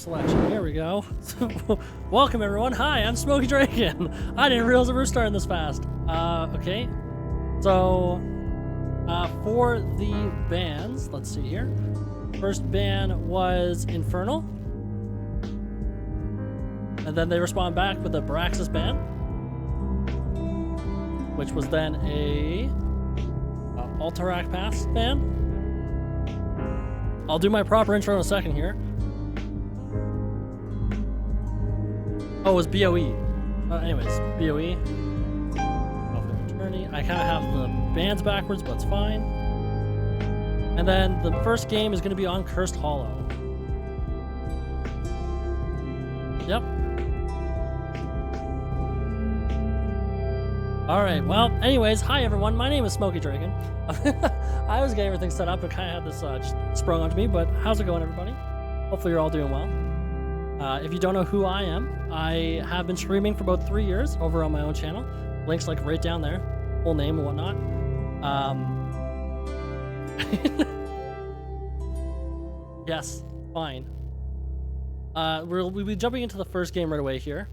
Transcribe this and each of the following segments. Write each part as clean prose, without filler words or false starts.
selection. Here we go. Welcome everyone. Hi, I'm Smokey Dragon. I didn't realize we were starting this fast. Okay. So, for the bans, let's see here. First ban was Infernal. And then they respond back with a braxxis ban, which was then a Alterac pass ban. I'll do my proper intro in a second here. Oh, it was BOE. Anyways, BOE. Attorney. I kind of have the bands backwards, but it's fine. And then the first game is going to be on Cursed Hollow. Yep. Alright, well, anyways, hi everyone, my name is Smokey Dragon. I was getting everything set up and kind of had this just sprung onto me, but how's it going, everybody? Hopefully you're all doing well. If you don't know who I am, I have been streaming for about 3 years over on my own channel. Links like right down there, full name and whatnot. Yes, fine. We'll be jumping into the first game right away here.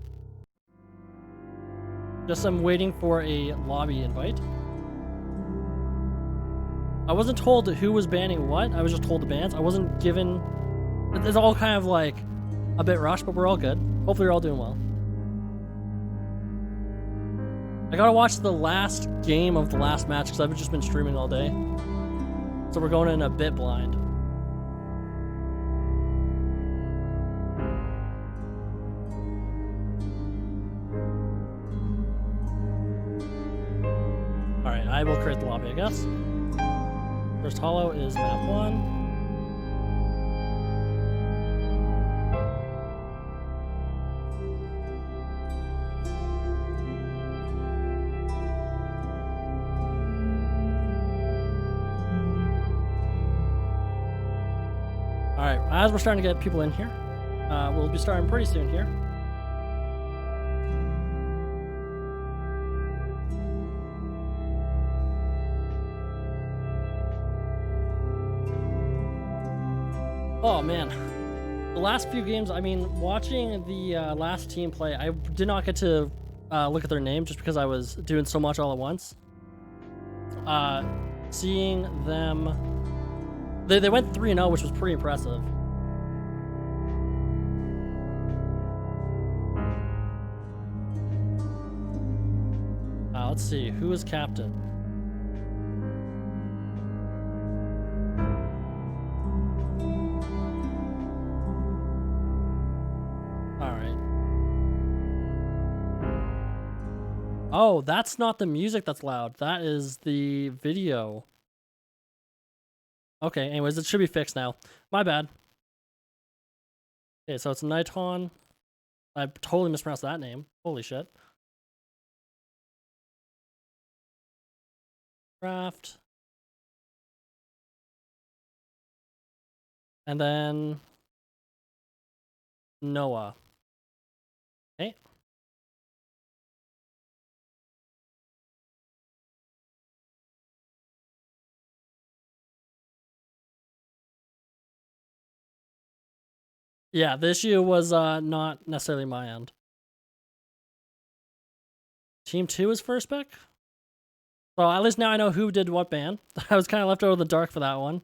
Just I'm waiting for a lobby invite. I wasn't told who was banning what. I was just told the bans. I wasn't given... It's all kind of like a bit rushed, but we're all good. Hopefully you're all doing well. I gotta watch the last game of the last match because I've just been streaming all day. So we're going in a bit blind. Alright, I will create the lobby, I guess. First hollow is map 1. Alright, as we're starting to get people in here, we'll be starting pretty soon here. Oh man, the last few games, I mean, watching the last team play, I did not get to look at their name just because I was doing so much all at once. Seeing them, they went 3-0, which was pretty impressive. Let's see, who is captain? Oh, that's not the music that's loud. That is the video. Okay, anyways, it should be fixed now. My bad. Okay, so it's Niton. I totally mispronounced that name. Holy shit. Craft. And then Noah. Okay. Yeah, the issue was not necessarily my end. Team 2 is first pick? Well, at least now I know who did what ban. I was kind of left out of the dark for that one.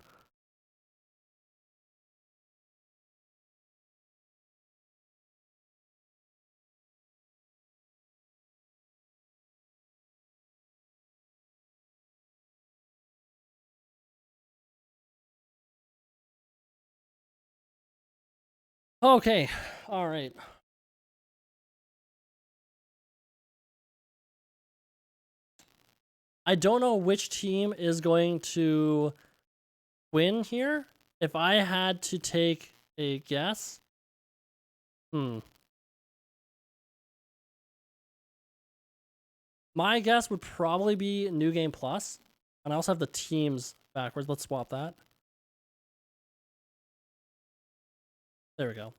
Okay, all right. I don't know which team is going to win here. If I had to take a guess, my guess would probably be New Game Plus, and I also have the teams backwards. Let's swap that. There we go.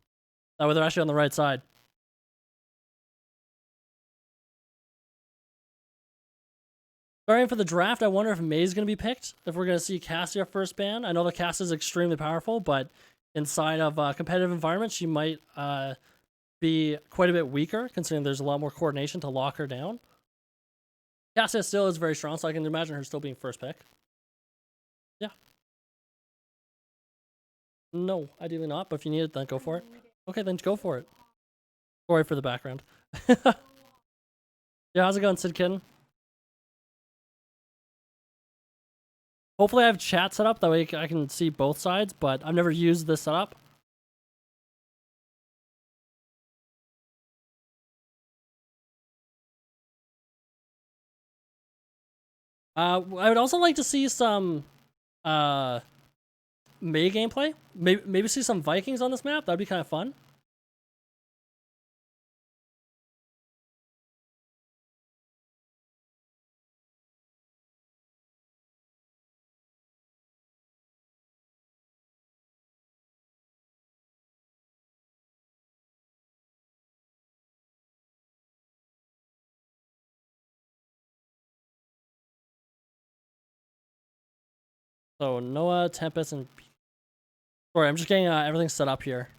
That way they're actually on the right side. Starting for the draft, I wonder if May's going to be picked. If we're going to see Cassia first ban. I know the Cassia is extremely powerful, but inside of a competitive environment, she might be quite a bit weaker, considering there's a lot more coordination to lock her down. Cassia still is very strong, so I can imagine her still being first pick. Yeah. No, ideally not, but if you need it, then go for it. Okay, then go for it. Sorry for the background. Yeah, how's it going, Sid Kitten? Hopefully I have chat set up, that way I can see both sides, but I've never used this setup. I would also like to see some Mei gameplay. Maybe see some Vikings on this map. That'd be kind of fun. So Noah, Tempest, and sorry, I'm just getting everything set up here.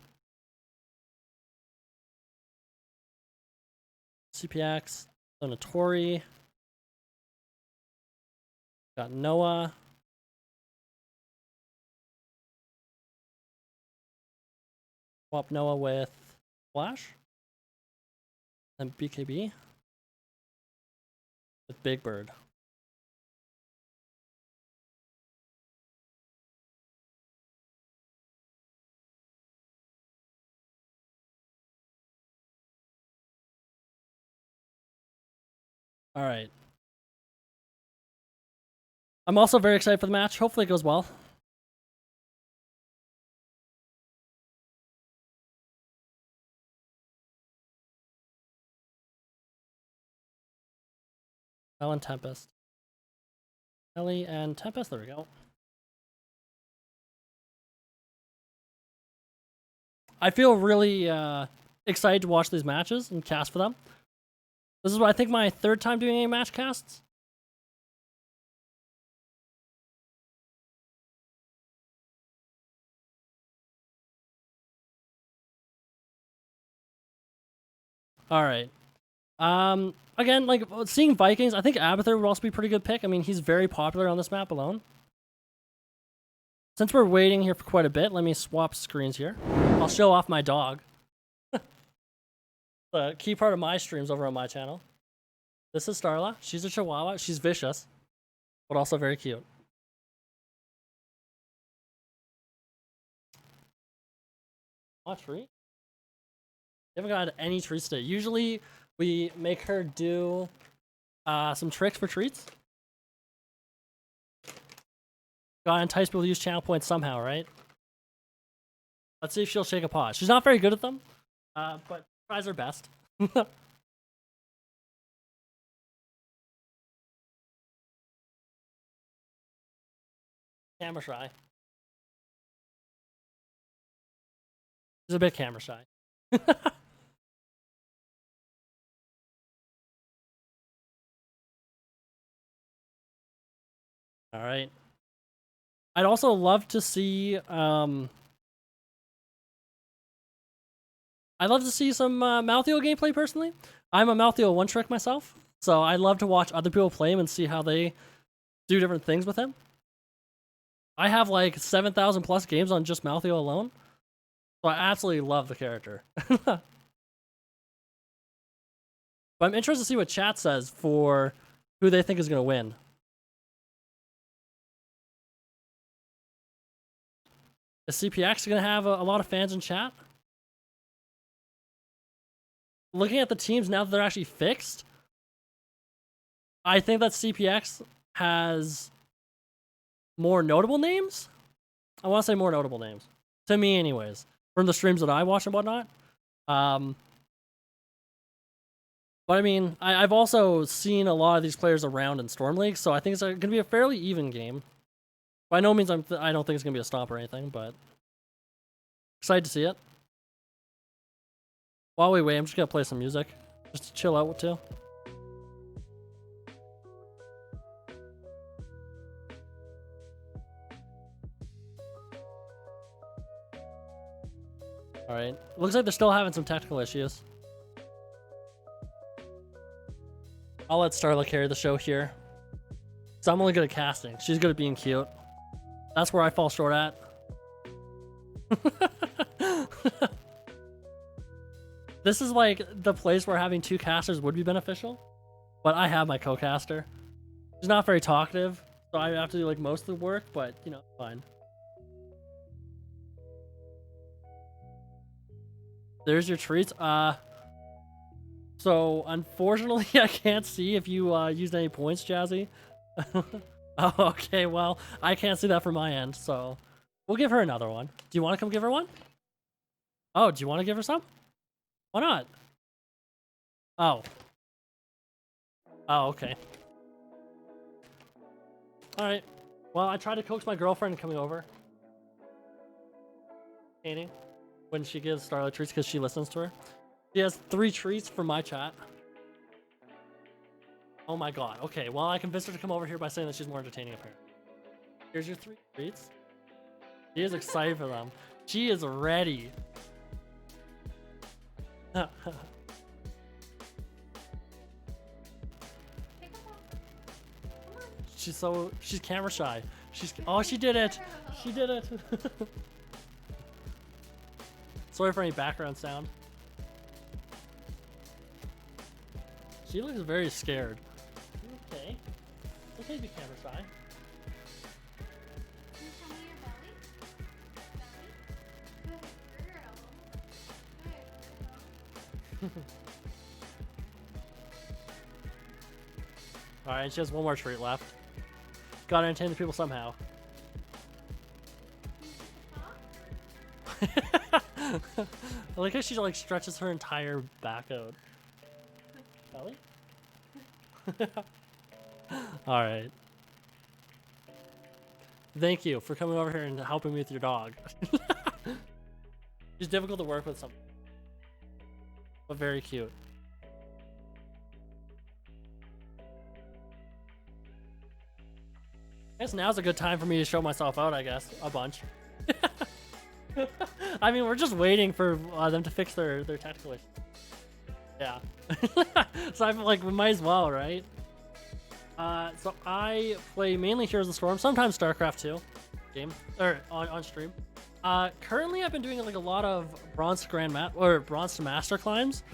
CPX, Notori. Got Noah. Swap Noah with Flash. And BKB with Big Bird. All right. I'm also very excited for the match. Hopefully it goes well. Bell and Tempest. Ellie and Tempest. There we go. I feel really excited to watch these matches and cast for them. This is what I think my third time doing any match casts. All right. Again, like seeing Vikings, I think Abathur would also be a pretty good pick. I mean, he's very popular on this map alone. Since we're waiting here for quite a bit, let me swap screens here. I'll show off my dog. The key part of my streams over on my channel. This is Starla. She's a Chihuahua. She's vicious, but also very cute. Want a treat? You haven't got any treats today. Usually we make her do some tricks for treats. Gotta entice people to use channel points somehow, right? Let's see if she'll shake a paw. She's not very good at them, but tries her best. Camera shy. She's a bit camera shy. All right. I'd also love to see I'd love to see some Maltheo gameplay personally. I'm a Maltheo one trick myself, so I'd love to watch other people play him and see how they do different things with him. I have like 7,000 plus games on just Maltheo alone, so I absolutely love the character. But I'm interested to see what chat says for who they think is going to win. Is CPX going to have a lot of fans in chat? Looking at the teams now that they're actually fixed, I think that CPX has more notable names. I want to say more notable names. To me, anyways. From the streams that I watch and whatnot. But I mean, I've also seen a lot of these players around in Storm League, so I think it's going to be a fairly even game. By no means I don't think it's going to be a stomp or anything, but excited to see it. While we wait, I'm just going to play some music. Just to chill out with too. All right. Looks like they're still having some technical issues. I'll let Starla carry the show here. So I'm only good at casting. She's good at being cute. That's where I fall short at. This is like the place where having two casters would be beneficial. But I have my co-caster. She's not very talkative, so I have to do like most of the work, but you know, fine. There's your treats. So unfortunately I can't see if you used any points, Jazzy. Oh, okay, well, I can't see that from my end, so we'll give her another one. Do you want to come give her one? Oh, do you want to give her some? Why not? Oh. Oh, okay. Alright. Well, I tried to coax my girlfriend coming over. Katie, when she gives Starlight treats because she listens to her. She has 3 treats for my chat. Oh my god. Okay, well, I convinced her to come over here by saying that she's more entertaining, apparently. Here's your 3 treats. She is excited for them. She is ready. She's camera shy. Oh, she did it. She did it. Sorry for any background sound. She looks very scared. Okay. Okay, be camera shy. Can you show me your belly? Good girl. Alright, she has one more treat left. Gotta entertain the people somehow. I like how she like stretches her entire back out. Belly? Alright. Thank you for coming over here and helping me with your dog. She's difficult to work with something. But very cute. I guess now's a good time for me to show myself out, I guess. A bunch. I mean, we're just waiting for them to fix their technical issues. Yeah. So I'm like, we might as well, right? So I play mainly Heroes of the Storm, sometimes StarCraft 2 game, or on stream. Currently I've been doing like a lot of bronze to master climbs,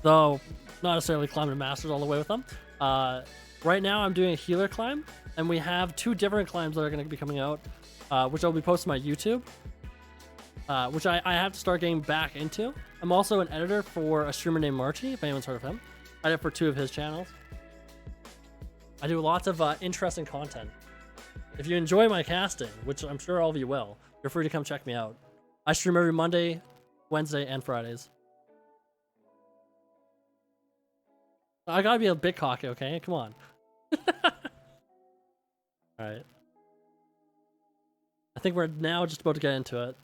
though not necessarily climbing to masters all the way with them. Right now I'm doing a healer climb, and we have 2 different climbs that are going to be coming out, which I'll be posting on my YouTube, which I have to start getting back into. I'm also an editor for a streamer named Marty, if anyone's heard of him. I edit for 2 of his channels. I do lots of interesting content. If you enjoy my casting, which I'm sure all of you will, you're free to come check me out. I stream every Monday, Wednesday, and Fridays. I gotta be a bit cocky, okay? Come on. Alright. I think we're now just about to get into it.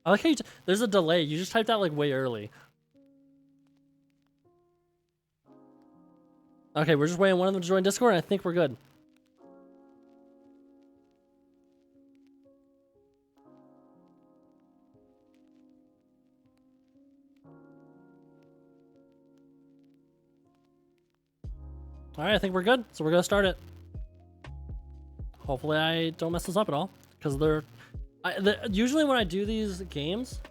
I like how there's a delay. You just typed that like way early. Okay, we're just waiting on one of them to join Discord, and I think we're good. Alright, I think we're good, so we're gonna start it. Hopefully I don't mess this up at all, because usually when I do these games...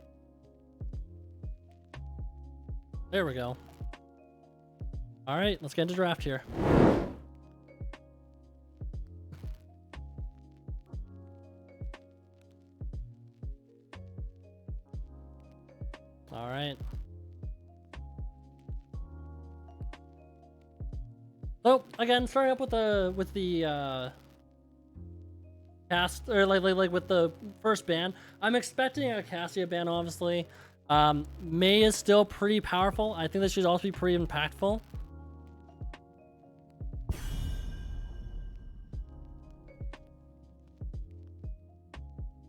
There we go. Alright, let's get into draft here. Alright. So again, starting up with the cast, or like with the first ban. I'm expecting a Cassia ban, obviously. Mei is still pretty powerful. I think that should also be pretty impactful.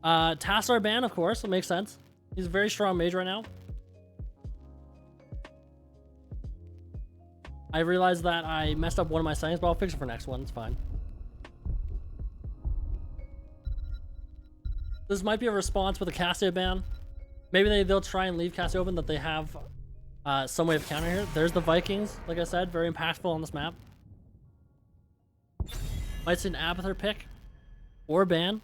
Tassar ban, of course, it makes sense. He's a very strong mage right now. I realized that I messed up one of my settings, but I'll fix it for next one. It's fine. This might be a response with a Cassia ban. Maybe they'll try and leave Cassia open, that they have some way of countering here. There's the Vikings, like I said, very impactful on this map. Might see an Abathur pick or ban.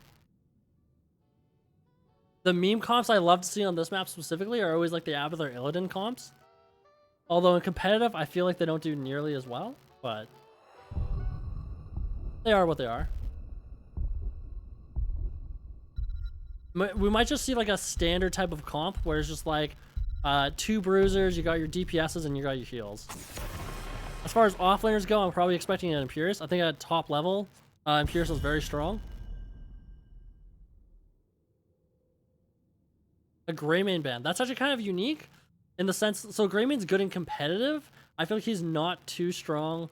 The meme comps I love to see on this map specifically are always like the Abathur Illidan comps. Although in competitive, I feel like they don't do nearly as well, but they are what they are. We might just see like a standard type of comp where it's just like 2 bruisers, you got your DPSs, and you got your heals. As far as offlaners go, I'm probably expecting an Imperius. I think at top level, Imperius is very strong. A Greymane ban. That's actually kind of unique in the sense, so Greymane's good in competitive. I feel like he's not too strong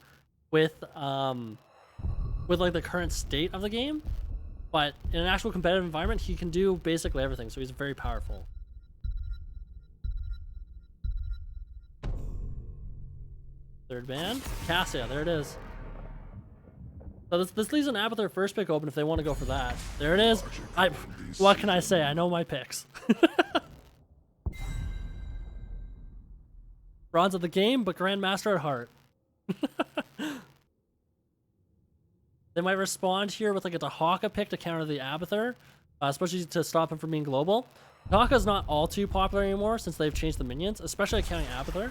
with like the current state of the game. But in an actual competitive environment, he can do basically everything, so he's very powerful. Third ban. Cassia, there it is. So this leaves an Abathur first pick open if they want to go for that. There it is. What can I say? I know my picks. Bronze of the game, but Grandmaster at heart. They might respond here with like a Dahaka pick to counter the Abathur, especially to stop him from being global. Dahaka's not all too popular anymore since they've changed the minions, especially accounting Abathur.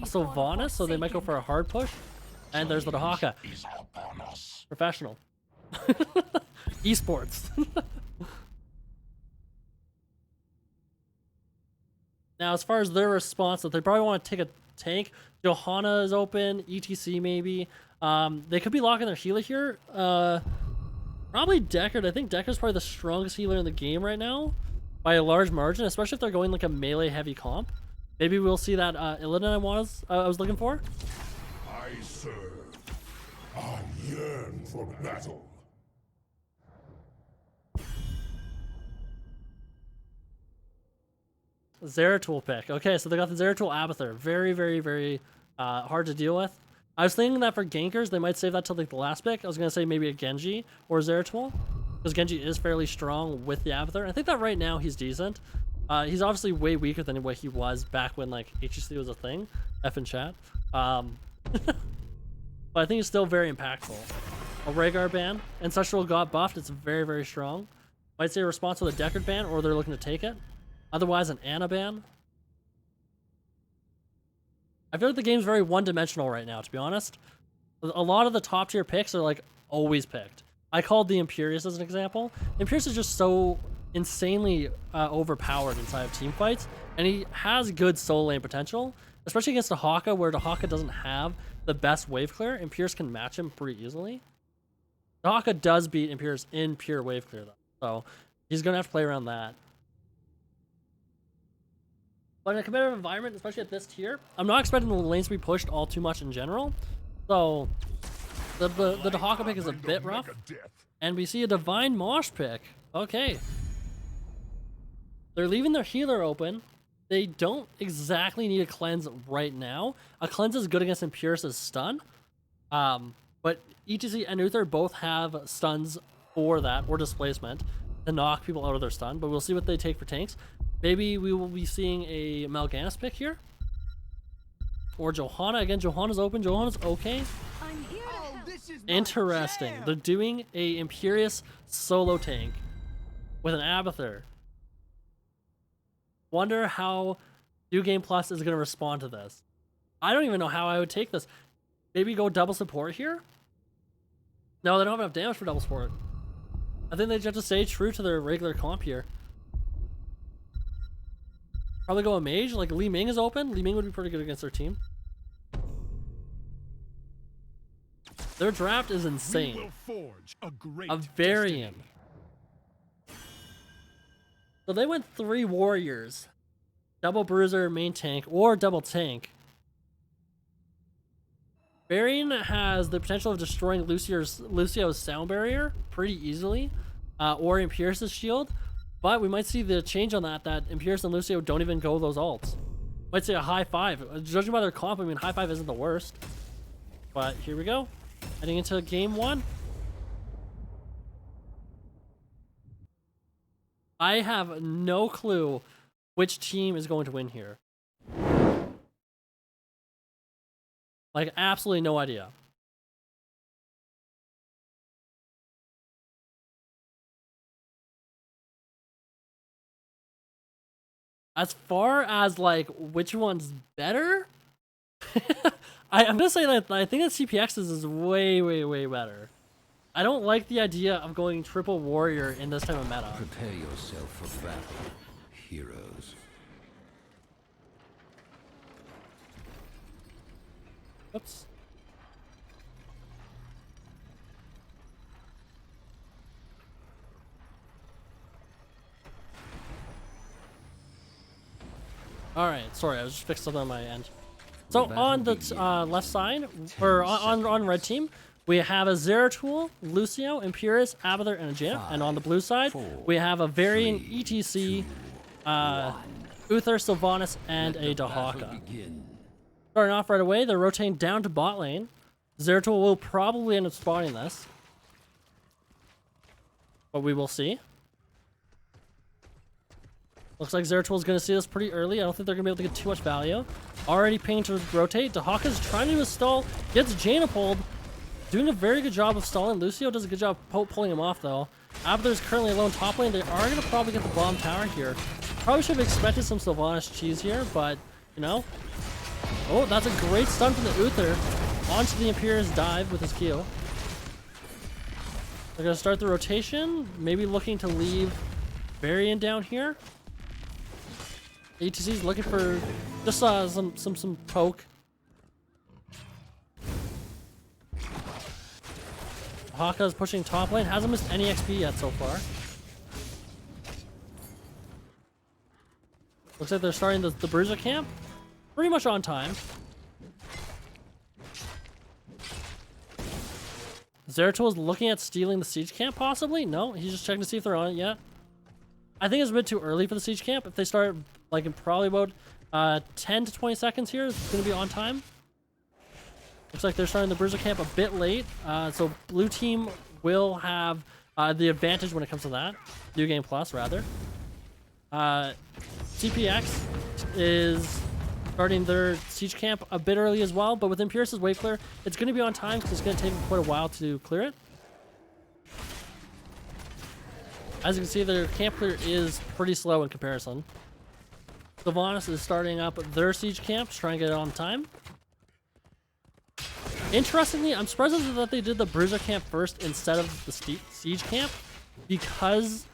Also Vaunus, so they might go for a hard push. And there's the Dahaka. Professional. Esports. Now, as far as their response, that they probably want to take a tank. Johanna is open, ETC maybe. They could be locking their healer here. Probably Deckard. I think Deckard's probably the strongest healer in the game right now by a large margin, especially if they're going like a melee heavy comp. Maybe we'll see that Illidan I was looking for. I serve. I yearn for battle. Zeratul pick. Okay, so they got the Zeratul Abathur. Very, very, very hard to deal with. I was thinking that for gankers, they might save that till like the last pick. I was going to say maybe a Genji or Zeratul, because Genji is fairly strong with the Abathur. I think that right now he's decent. He's obviously way weaker than what he was back when like HEC was a thing. F in chat. But I think he's still very impactful. A Rhaegar ban. Ancestral got buffed. It's very, very strong. Might say a response with a Deckard ban, or they're looking to take it. Otherwise, an Ana ban. I feel like the game's very one-dimensional right now, to be honest. A lot of the top-tier picks are, like, always picked. I called the Imperius as an example. Imperius is just so insanely overpowered inside of team fights, and he has good solo lane potential, especially against Dahaka, where Dahaka doesn't have the best wave clear. Imperius can match him pretty easily. Dahaka does beat Imperius in pure wave clear, though, so he's going to have to play around that. But in a competitive environment, especially at this tier, I'm not expecting the lanes to be pushed all too much in general. So the Dahaka pick is a bit rough. And we see a Divine Mosh pick. Okay. They're leaving their healer open. They don't exactly need a cleanse right now. A cleanse is good against Imperius' stun. But ETC and Uther both have stuns for that, or displacement, to knock people out of their stun. But we'll see what they take for tanks. Maybe we will be seeing a Mal'Ganis pick here. Or Johanna. Again, Johanna's open. Johanna's okay. I'm here. Oh, this is Interesting. They're doing a Imperius solo tank with an Abathur. Wonder how New Game Plus is going to respond to this. I don't even know how I would take this. Maybe go double support here? No, they don't have enough damage for double support. I think they just have to stay true to their regular comp here. Probably go a mage, like Li Ming is open. Li Ming would be pretty good against their team. Their draft is insane. We will forge a great A variant. So they went 3 warriors. Double bruiser, main tank, or double tank. Varian has the potential of destroying Lucio's sound barrier pretty easily, or Imperius' shield. But we might see the change on that Imperius and Lucio don't even go those ults. Might say a high 5. Judging by their comp, I mean, high 5 isn't the worst. But here we go. Heading into game 1. I have no clue which team is going to win here. Like, absolutely no idea. As far as, like, which one's better? I'm gonna say that I think that CPX's is way, way, way better. I don't like the idea of going triple warrior in this type of meta. Prepare yourself for battle, heroes. Oops. Alright, sorry, I was just fixing something on my end. So on the left side, or on red team, we have a Zeratul, Lucio, Imperius, Abathur, and a Jaina. And on the blue side, we have a Varian, ETC, Uther, Sylvanas, and a Dahaka. Starting off right away, they're rotating down to bot lane. Zeratul will probably end up spawning this, but we will see. Looks like Zeratul is going to see this pretty early. I don't think they're going to be able to get too much value. Already pinging to rotate. Dahaka's trying to do a stall. Gets Jaina pulled. Doing a very good job of stalling. Lucio does a good job pulling him off, though. Abathur's currently alone top lane. They are going to probably get the bomb tower here. Probably should have expected some Sylvanas cheese here, but, you know. Oh, that's a great stun from the Uther. Onto the Imperius dive with his Q. They're going to start the rotation. Maybe looking to leave Varian down here. ETC's looking for just some poke. Haka's pushing top lane. Hasn't missed any XP yet so far. Looks like they're starting the Bruiser camp. Pretty much on time. Zeratul is looking at stealing the siege camp, possibly? No, he's just checking to see if they're on it yet. I think it's a bit too early for the siege camp. If they start, like, in probably about 10 to 20 seconds here, it's going to be on time. Looks like they're starting the Bruiser camp a bit late. So blue team will have the advantage when it comes to that. New Game Plus, rather. CPX is starting their siege camp a bit early as well, but with Imperius' wave clear, it's going to be on time because it's going to take quite a while to clear it. As you can see, their camp clear is pretty slow in comparison. Sylvanas is starting up their siege camp to try and get it on time. Interestingly, I'm surprised that they did the Bruiser camp first instead of the siege camp, because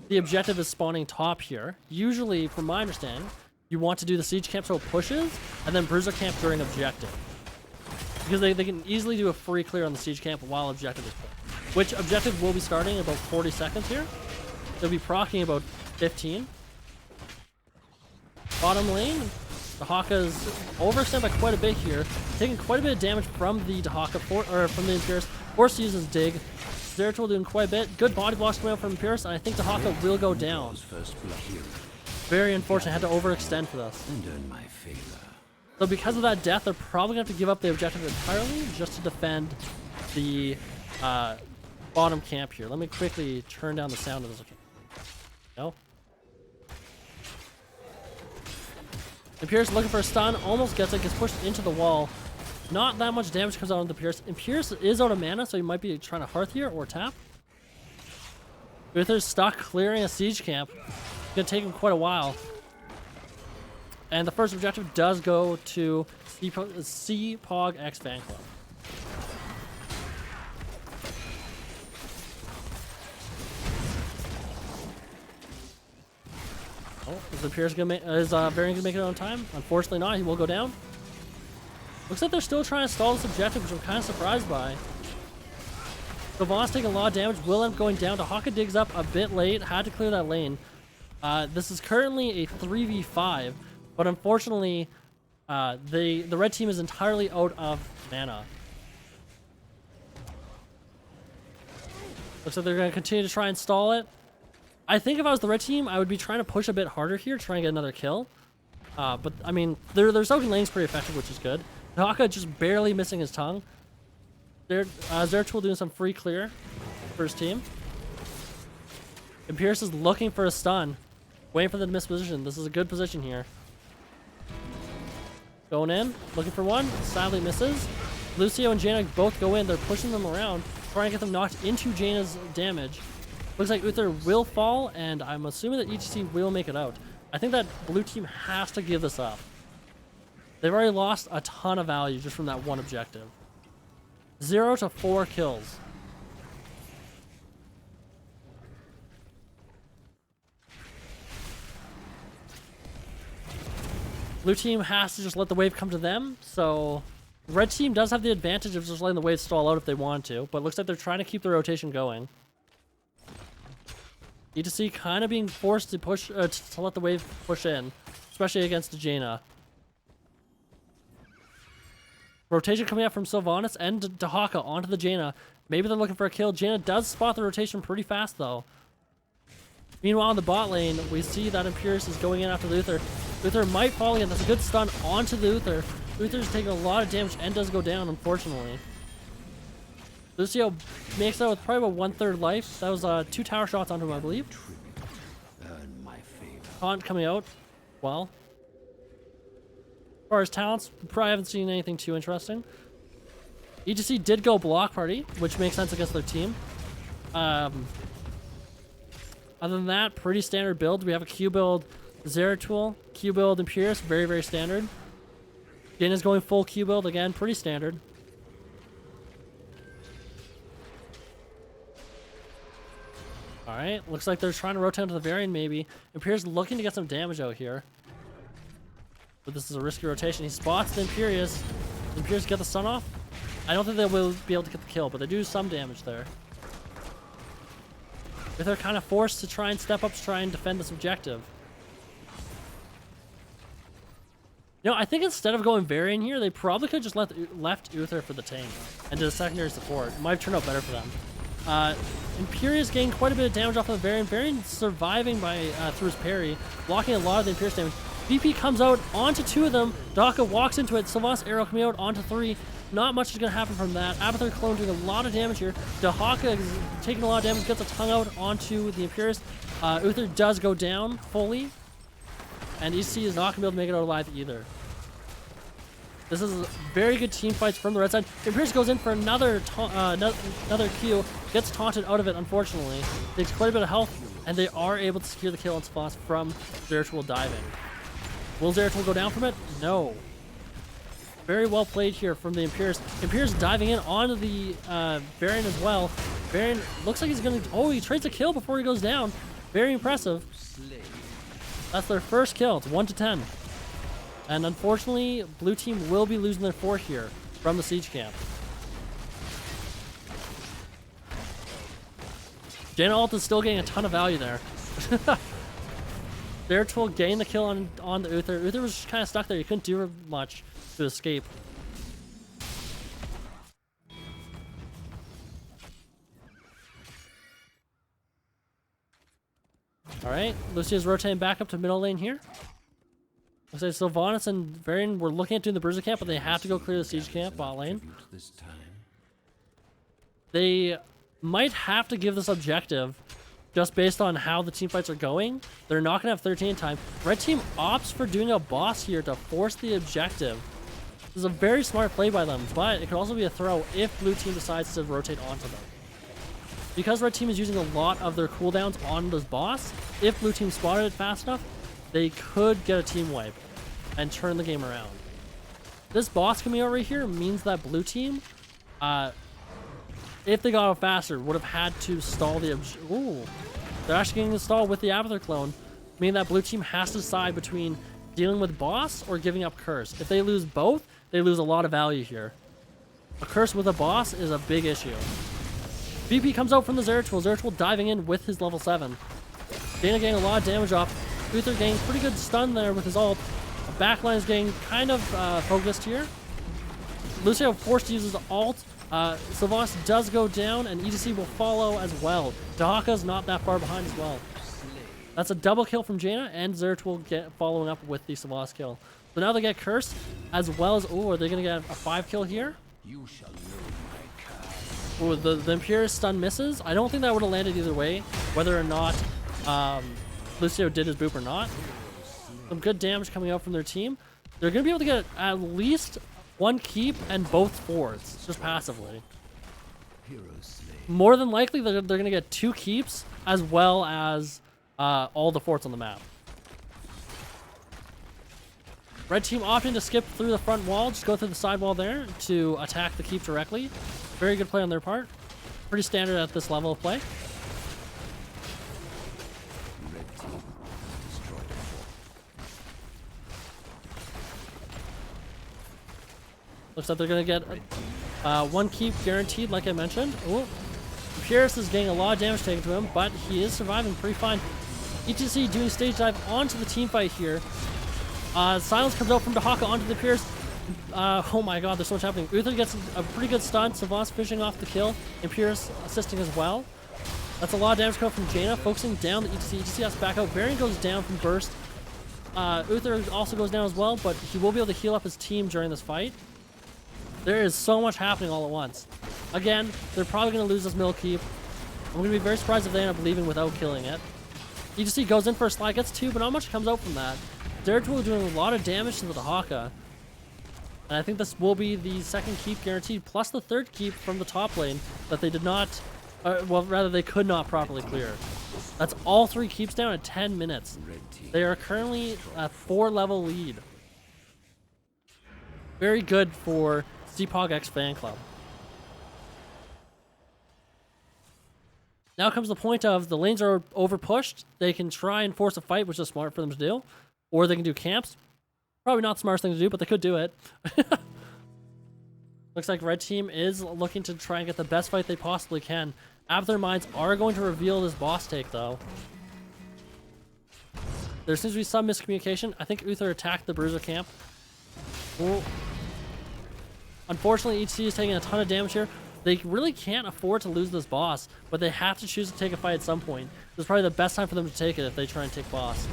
the objective is spawning top here. Usually, from my understanding, you want to do the siege camp so it pushes, and then Bruiser camp during objective. Because they can easily do a free clear on the siege camp while objective is pushed. Which objective will be starting in about 40 seconds here. They'll be proccing about 15. Bottom lane, Dahaka's overextended by quite a bit here, taking quite a bit of damage from the Dahaka, from the Imperius, forced to use his dig. Zeratul doing quite a bit. Good body blocks coming out from Imperius, and I think Dahaka will go down. Very unfortunate, had to overextend for this. So because of that death, they're probably going to have to give up the objective entirely just to defend the bottom camp here. Let me quickly turn down the sound of this. No. Imperius looking for a stun, almost gets it, gets pushed into the wall. Not that much damage comes out of the Imperius. Imperius is out of mana, so he might be trying to Hearth here or tap. Uther's stuck clearing a siege camp. It's gonna take him quite a while. And the first objective does go to CPogX Fanclub. Oh, is Imperius gonna make? Is Varian gonna make it on time? Unfortunately not. He will go down. Looks like they're still trying to stall this objective, which I'm kind of surprised by. Sylvanas taking a lot of damage. Will end up going down. Dahaka digs up a bit late. Had to clear that lane. This is currently a 3v5, but unfortunately, the red team is entirely out of mana. Looks like they're going to continue to try and stall it. I think if I was the red team, I would be trying to push a bit harder here, try and get another kill. But, I mean, their soaking lane's pretty effective, which is good. Dahaka just barely missing his tongue. Zeratul doing some free clear for his team. And Pierce is looking for a stun. Waiting for the missed position. This is a good position here. Going in, looking for one. Sadly misses. Lucio and Jaina both go in. They're pushing them around, trying to get them knocked into Jaina's damage. Looks like Uther will fall, and I'm assuming that ETC will make it out. I think that blue team has to give this up. They've already lost a ton of value just from that one objective. 0 to 4 kills. Blue team has to just let the wave come to them, so red team does have the advantage of just letting the wave stall out if they want to, but it looks like they're trying to keep the rotation going. ETC kind of being forced to push to let the wave push in, especially against Jaina. Rotation coming out from Sylvanas and Dahaka onto the Jaina. Maybe they're looking for a kill. Jaina does spot the rotation pretty fast though. Meanwhile, in the bot lane, we see that Imperius is going in after the Uther. Uther might fall again. That's a good stun onto the Uther. Uther's taking a lot of damage and does go down, unfortunately. Lucio makes out with probably about 1/3 life. That was 2 tower shots onto him, I believe. Earn my favor. Taunt coming out. Well. As far as talents, we probably haven't seen anything too interesting. ETC did go block party, which makes sense against their team. Other than that, pretty standard build. We have a Q build Zeratul, Q build Imperius, very, very standard. Jaina's going full Q build again, pretty standard. Alright, looks like they're trying to rotate into the Varian maybe. Imperius looking to get some damage out here. But this is a risky rotation. He spots the Imperius. Imperius get the stun off. I don't think they will be able to get the kill, but they do some damage there. But they're kind of forced to try and step up to try and defend this objective. You know, I think instead of going Varian here, they probably could have just left Uther for the tank and did a secondary support. It might have turned out better for them. Imperius getting quite a bit of damage off of the Varian. Varian surviving by through his parry, blocking a lot of the Imperius damage. BP comes out onto 2 of them. Daka walks into it. Sylvanas arrow coming out onto 3. Not much is going to happen from that. Abathur clone doing a lot of damage here. Dahaka is taking a lot of damage, gets a tongue out onto the Imperius. Uther does go down fully. And EC is not going to be able to make it out alive either. This is very good team fights from the red side. Imperius goes in for another Q. Gets taunted out of it, unfortunately. Takes quite a bit of health. And they are able to secure the kill on Sylvanas from Zeratul diving. Will Zeratul go down from it? No. Very well played here from the Imperius. Imperius diving in onto the Varian as well. Varian looks like he's going to... Oh, he trades a kill before he goes down. Very impressive. That's their first kill. It's 1 to 10. And unfortunately, blue team will be losing their fort here from the siege camp. Jaina ult is still getting a ton of value there. Zeratul gained the kill on the Uther. Uther was just kind of stuck there. He couldn't do much to escape. Alright, Lucio's rotating back up to middle lane here. Looks like Sylvanas and Varian were looking at doing the bruiser camp, but they have to go clear the siege camp bot lane. This time. They might have to give this objective just based on how the team fights are going. They're not going to have 13 time. Red team opts for doing a boss here to force the objective. This is a very smart play by them, but it could also be a throw if blue team decides to rotate onto them. Because red team is using a lot of their cooldowns on this boss, if blue team spotted it fast enough, they could get a team wipe and turn the game around. This boss coming out right here means that blue team, if they got out faster, would have had to stall the Ooh. They're actually getting the stall with the Abathur clone, meaning that blue team has to decide between dealing with boss or giving up curse. If they lose both, they lose a lot of value here. A curse with a boss is a big issue. VP comes out from the Zeratul. Zeratul diving in with his level 7. Jaina getting a lot of damage off. Uther getting pretty good stun there with his ult. The backline is getting kind of focused here. Lucio forced to use his ult. Sylvanas does go down, and ETC will follow as well. Dahaka's not that far behind as well. That's a double kill from Jaina, and Zeratul following up with the Sylvanas kill. So now they get cursed, as well as... Oh, are they going to get a 5 kill here? You shall know my curse. Ooh, the Imperious stun misses. I don't think that would have landed either way, whether or not Lucio did his boop or not. Some good damage coming out from their team. They're going to be able to get at least one keep and both forts, just passively. More than likely, they're going to get 2 keeps as well as all the forts on the map. Red team opting to skip through the front wall, just go through the side wall there to attack the keep directly. Very good play on their part. Pretty standard at this level of play. Looks like they're going to get 1 keep guaranteed, like I mentioned. Ooh. Pierce is getting a lot of damage taken to him, but he is surviving pretty fine. ETC doing stage dive onto the team fight here. Silence comes out from Dahaka onto the Pierce. Oh my god, there's so much happening. Uther gets a pretty good stun. Savas finishing off the kill. And Pierce assisting as well. That's a lot of damage coming from Jaina, focusing down the ETC. ETC has to back out. Varian goes down from Burst. Uther also goes down as well, but he will be able to heal up his team during this fight. There is so much happening all at once. Again, they're probably going to lose this middle keep. I'm going to be very surprised if they end up leaving without killing it. ETC goes in for a slide, gets 2, but not much comes out from that. Zeratul doing a lot of damage to the Dahaka. And I think this will be the 2nd keep guaranteed, plus the 3rd keep from the top lane that they did not, well, rather they could not properly clear. That's all 3 keeps down in 10 minutes. They are currently at 4-level lead. Very good for CPogX Fanclub. Now comes the point of the lanes are over pushed. They can try and force a fight, which is smart for them to do. Or they can do camps. Probably not the smartest thing to do, but they could do it. Looks like red team is looking to try and get the best fight they possibly can. Abathur Mines are going to reveal this boss take, though. There seems to be some miscommunication. I think Uther attacked the Bruiser camp. Ooh. Unfortunately, ETC is taking a ton of damage here. They really can't afford to lose this boss, but they have to choose to take a fight at some point. This is probably the best time for them to take it if they try and take boss.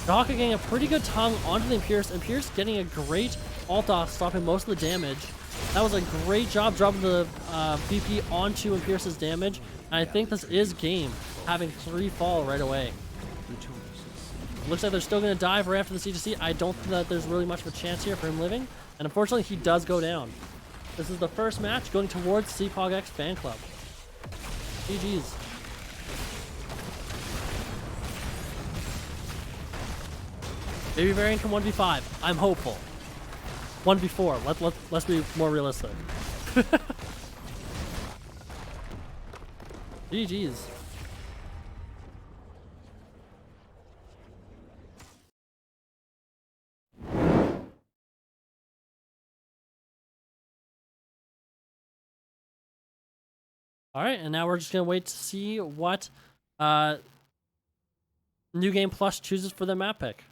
Dahaka getting a pretty good tongue onto the Imperious. Imperious getting a great ult off, stopping most of the damage. That was a great job dropping the BP onto Imperious' damage. And I think this is game, having 3 fall right away. Looks like they're still going to dive right after the CTC. I don't think that there's really much of a chance here for him living. And unfortunately, he does go down. This is the first match going towards CPogX Fanclub. GG's. Maybe Varian can 1v5. I'm hopeful. 1v4. Let's be more realistic. GG's. Alright, and now we're just going to wait to see what New Game Plus chooses for their map pick.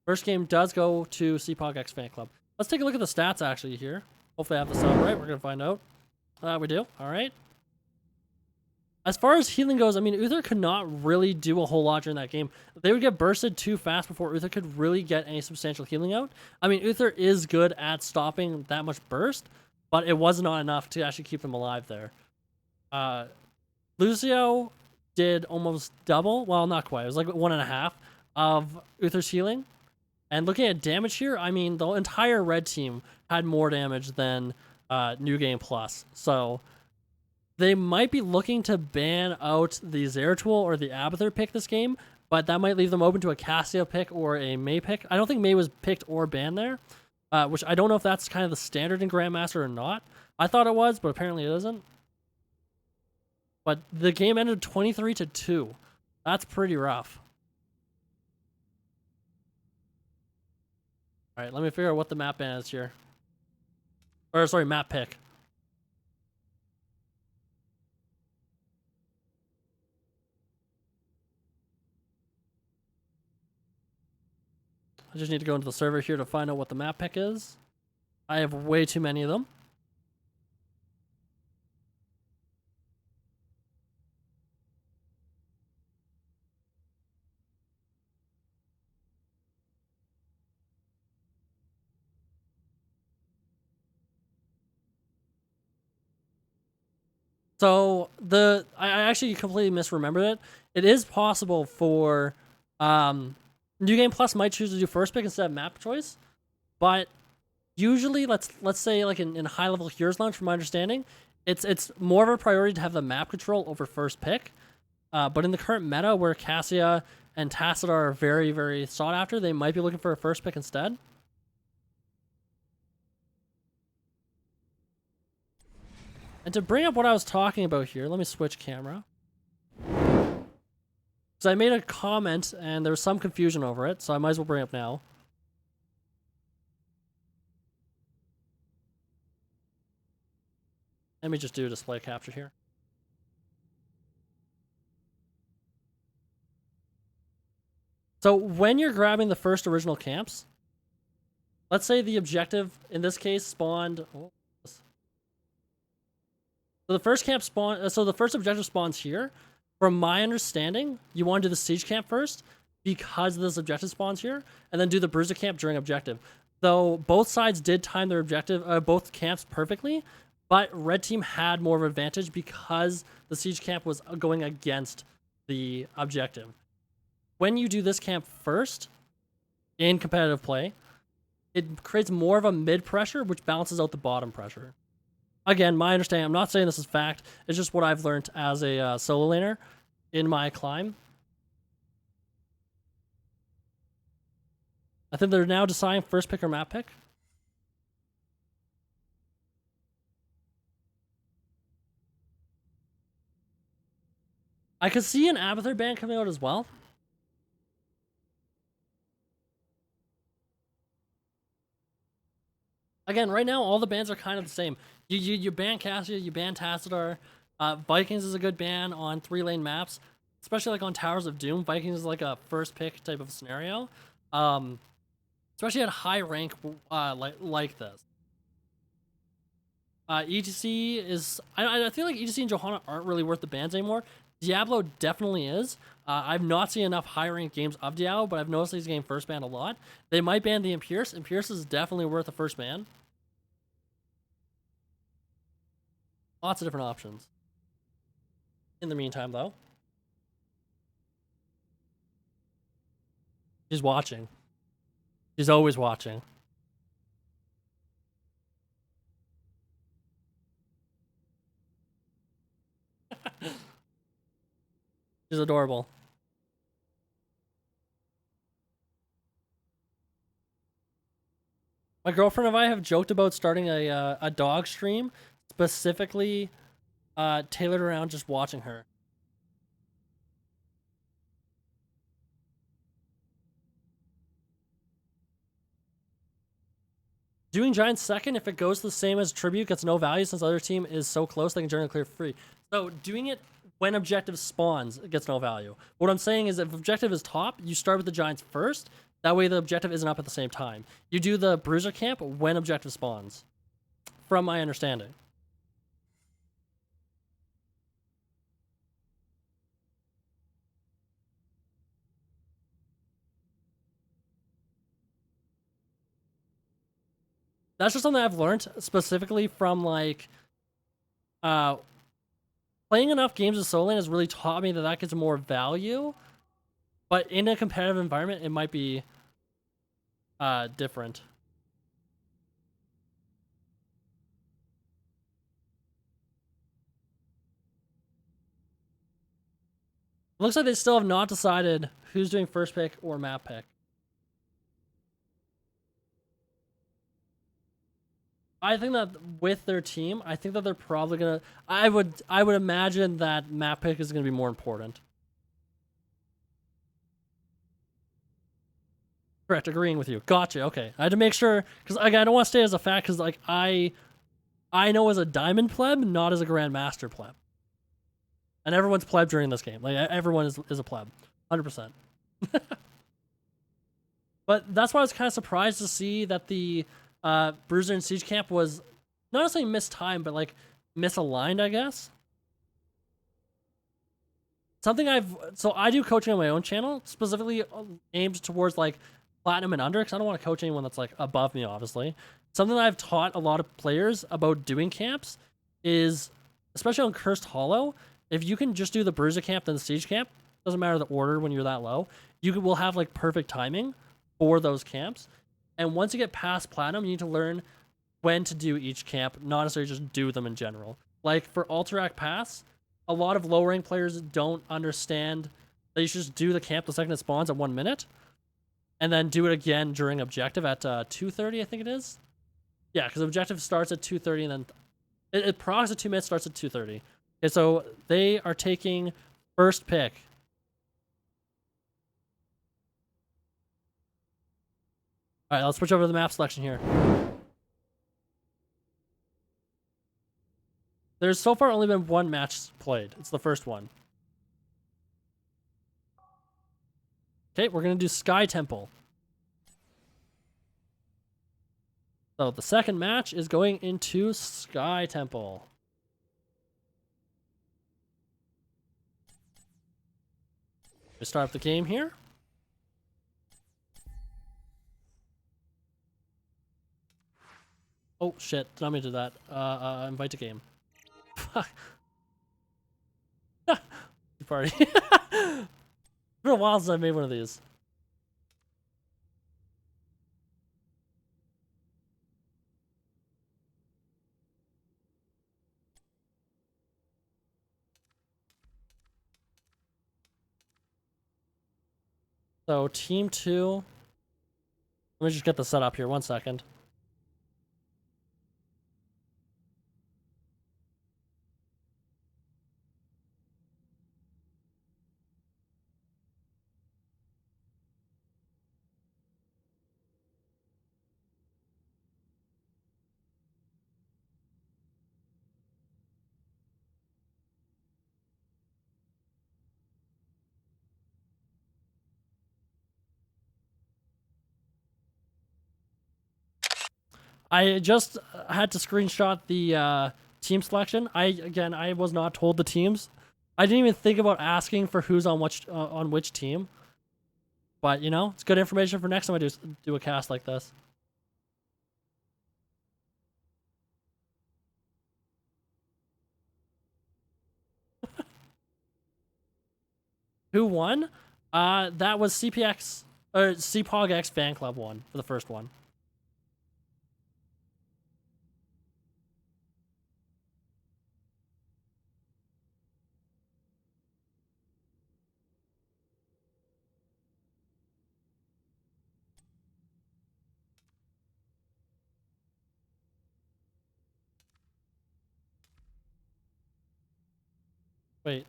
First game does go to CPogX Fanclub. Let's take a look at the stats actually here. Hopefully I have the sound right. We're going to find out. We do. Alright. As far as healing goes, I mean, Uther could not really do a whole lot during that game. They would get bursted too fast before Uther could really get any substantial healing out. I mean, Uther is good at stopping that much burst, but it was not enough to actually keep him alive there. Lucio did almost double. Well, not quite. It was like 1.5 of Uther's healing. And looking at damage here, I mean, the entire red team had more damage than New Game Plus. So they might be looking to ban out the Zeratul or the Abathur pick this game, but that might leave them open to a Cassia pick or a Mei pick. I don't think Mei was picked or banned there, which I don't know if that's kind of the standard in Grandmaster or not. I thought it was, but apparently it isn't. But the game ended 23-2. That's pretty rough. Alright, let me figure out what the map ban is here. Or, sorry, map pick. I just need to go into the server here to find out what the map pick is. I have way too many of them. So I actually completely misremembered it. It is possible for New Game Plus might choose to do first pick instead of map choice, but usually let's say like in high level Heroes Launch, from my understanding, it's more of a priority to have the map control over first pick. But in the current meta where Cassia and Tacit are very, very sought after, they might be looking for a first pick instead. And to bring up what I was talking about here, let me switch camera. Because I made a comment and there was some confusion over it, so I might as well bring it up now. Let me just do a display capture here. So when you're grabbing the first original camps, let's say the objective in this case spawned. So the first camp spawn. So the first objective spawns here. From my understanding, you want to do the siege camp first because this objective spawns here, and then do the bruiser camp during objective. Though both sides did time their objective, both camps perfectly, but red team had more of an advantage because the siege camp was going against the objective. When you do this camp first in competitive play, it creates more of a mid pressure, which balances out the bottom pressure. Again, my understanding, I'm not saying this is fact, it's just what I've learned as a solo laner in my climb. I think they're now deciding first pick or map pick. I could see an Abathur ban coming out as well. Again, right now, all the bans are kind of the same. You ban Cassia, you ban Tassadar. Vikings is a good ban on 3-lane maps, especially like on Towers of Doom. Vikings is like a first pick type of scenario, especially at high rank like this. ETC is I feel like ETC and Johanna aren't really worth the bans anymore. Diablo definitely is. I've not seen enough high ranked games of Diablo, but I've noticed he's getting first ban a lot. They might ban the Impierce. Impierce is definitely worth a first ban. Lots of different options. In the meantime, though, she's watching. She's always watching. She's adorable. My girlfriend and I have joked about starting a dog stream specifically tailored around just watching her. Doing Giants second, if it goes the same as Tribute, gets no value since the other team is so close they can journey clear for free. So doing it when objective spawns, it gets no value. What I'm saying is if objective is top, you start with the Giants first. That way the objective isn't up at the same time. You do the Bruiser camp when objective spawns, from my understanding. That's just something I've learned specifically from like playing enough games of solo lane has really taught me that that gets more value. But in a competitive environment, it might be different. It looks like they still have not decided who's doing first pick or map pick. I think that with their team, I think that they're probably gonna. I would imagine that map pick is gonna be more important. Correct, agreeing with you. Gotcha. Okay, I had to make sure because again, I don't want to stay as a fact because like I know as a diamond pleb, not as a grandmaster pleb, and everyone's pleb during this game. Like everyone is a pleb, 100%. But that's why I was kind of surprised to see that the Bruiser and Siege Camp was not necessarily mistimed, but like misaligned, I guess. Something so I do coaching on my own channel, specifically aimed towards like platinum and under, because I don't want to coach anyone that's like above me, obviously. Something that I've taught a lot of players about doing camps is especially on Cursed Hollow, if you can just do the Bruiser camp then the Siege camp, doesn't matter the order when you're that low, will have like perfect timing for those camps. And once you get past Platinum, you need to learn when to do each camp, not necessarily just do them in general. Like for Alterac Pass, a lot of low rank players don't understand that you should just do the camp the second it spawns at 1 minute, and then do it again during objective at 2:30, I think it is. Yeah, because objective starts at 2:30 and then it procs at 2 minutes, starts at 2:30. Okay, so they are taking first pick. All right, let's switch over to the map selection here. There's so far only been one match played. It's the first one. Okay, we're going to do Sky Temple. So the second match is going into Sky Temple. We start up the game here. Oh shit, did not mean to do that. Invite to game. Fuck. Party. It's been a while since I made one of these. So team 2. Let me just get the setup here. 1 second. I just had to screenshot the team selection. I was not told the teams. I didn't even think about asking for who's on which team. But you know, it's good information for next time I do a cast like this. Who won? That was CPogX Fanclub won for the first one. Wait.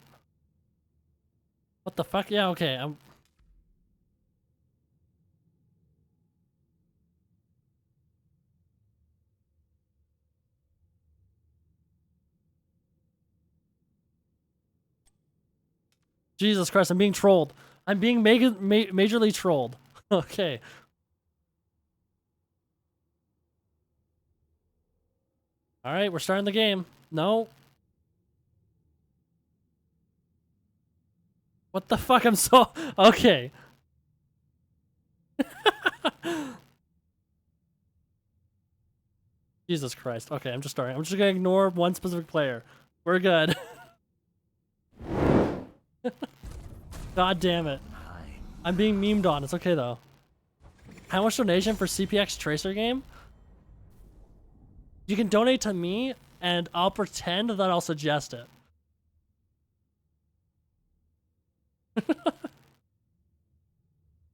What the fuck? Yeah, okay. Jesus Christ, I'm being trolled. I'm being majorly trolled. Okay. All right, we're starting the game. No. What the fuck? I'm so... Okay. Jesus Christ. Okay, I'm just starting. I'm just gonna ignore one specific player. We're good. God damn it. I'm being memed on. It's okay though. How much donation for CPX Tracer game? You can donate to me and I'll pretend that I'll suggest it. It's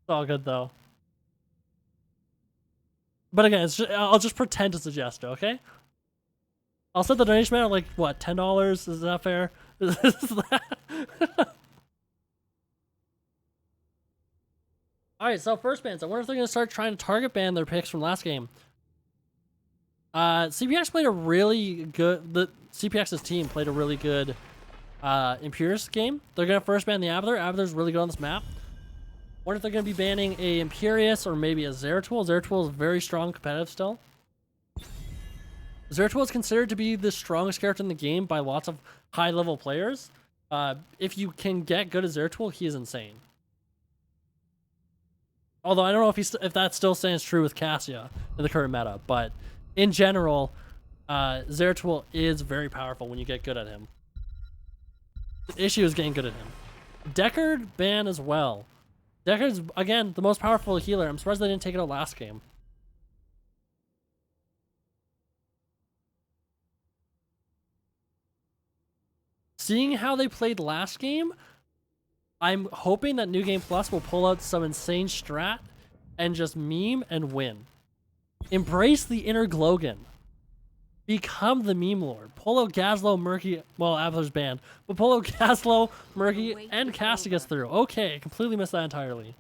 all good though. But again, I'll just pretend to suggest it, okay? I'll set the donation amount at like, what, $10? Is that fair? Is that... Alright, so first bans. I wonder if they're going to start trying to target ban their picks from last game. CPX played a really good... The CPX's team played a really good Imperius game. They're going to first ban the Abathur. Abathur's really good on this map. Wonder if they're going to be banning a Imperius or maybe a Zeratul. Zeratul is very strong competitive still. Zeratul is considered to be the strongest character in the game by lots of high-level players. If you can get good at Zeratul, he is insane. Although I don't know if that still stands true with Cassia in the current meta, but in general, Zeratul is very powerful when you get good at him. The issue is getting good at him. Deckard ban as well. Deckard's, again, the most powerful healer. I'm surprised they didn't take it out last game. Seeing how they played last game, I'm hoping that New Game Plus will pull out some insane strat and just meme and win. Embrace the inner Glogan. Become the meme lord. Pull out Gazlo, Murky, well, Abler's banned, but pull out Gazlo, Murky, and Castigas through. Okay, completely missed that entirely.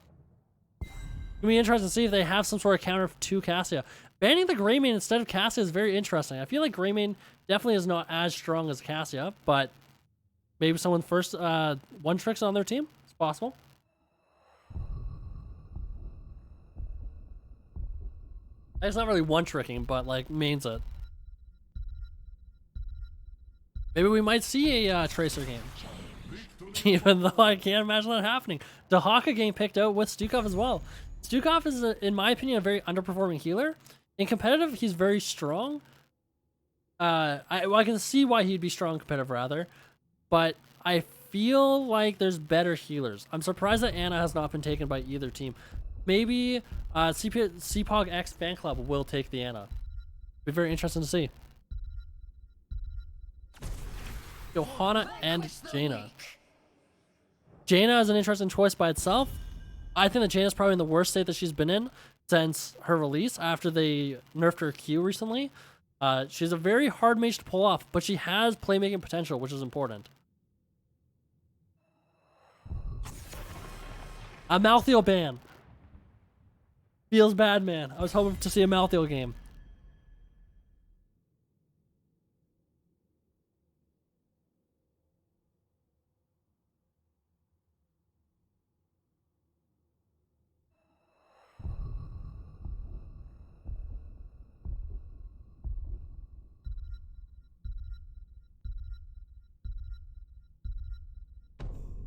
It'll be interesting to see if they have some sort of counter to Cassia. Banning the Greymane instead of Cassia is very interesting. I feel like Greymane definitely is not as strong as Cassia, but maybe someone first one tricks on their team. It's possible. It's not really one tricking, but like mains it. Maybe we might see a Tracer game. Even though I can't imagine that happening. The Haka game picked out with Stukov as well. Stukov is, in my opinion, a very underperforming healer. In competitive, he's very strong. I can see why he'd be strong in competitive, rather. But I feel like there's better healers. I'm surprised that Anna has not been taken by either team. Maybe CPogX Fanclub will take the Anna. Be very interesting to see. Johanna and Jaina. Jaina is an interesting choice by itself. I think that Jaina's probably in the worst state that she's been in since her release after they nerfed her Q recently. She's a very hard mage to pull off, but she has playmaking potential, which is important. A Malthael ban. Feels bad, man. I was hoping to see a Malthael game.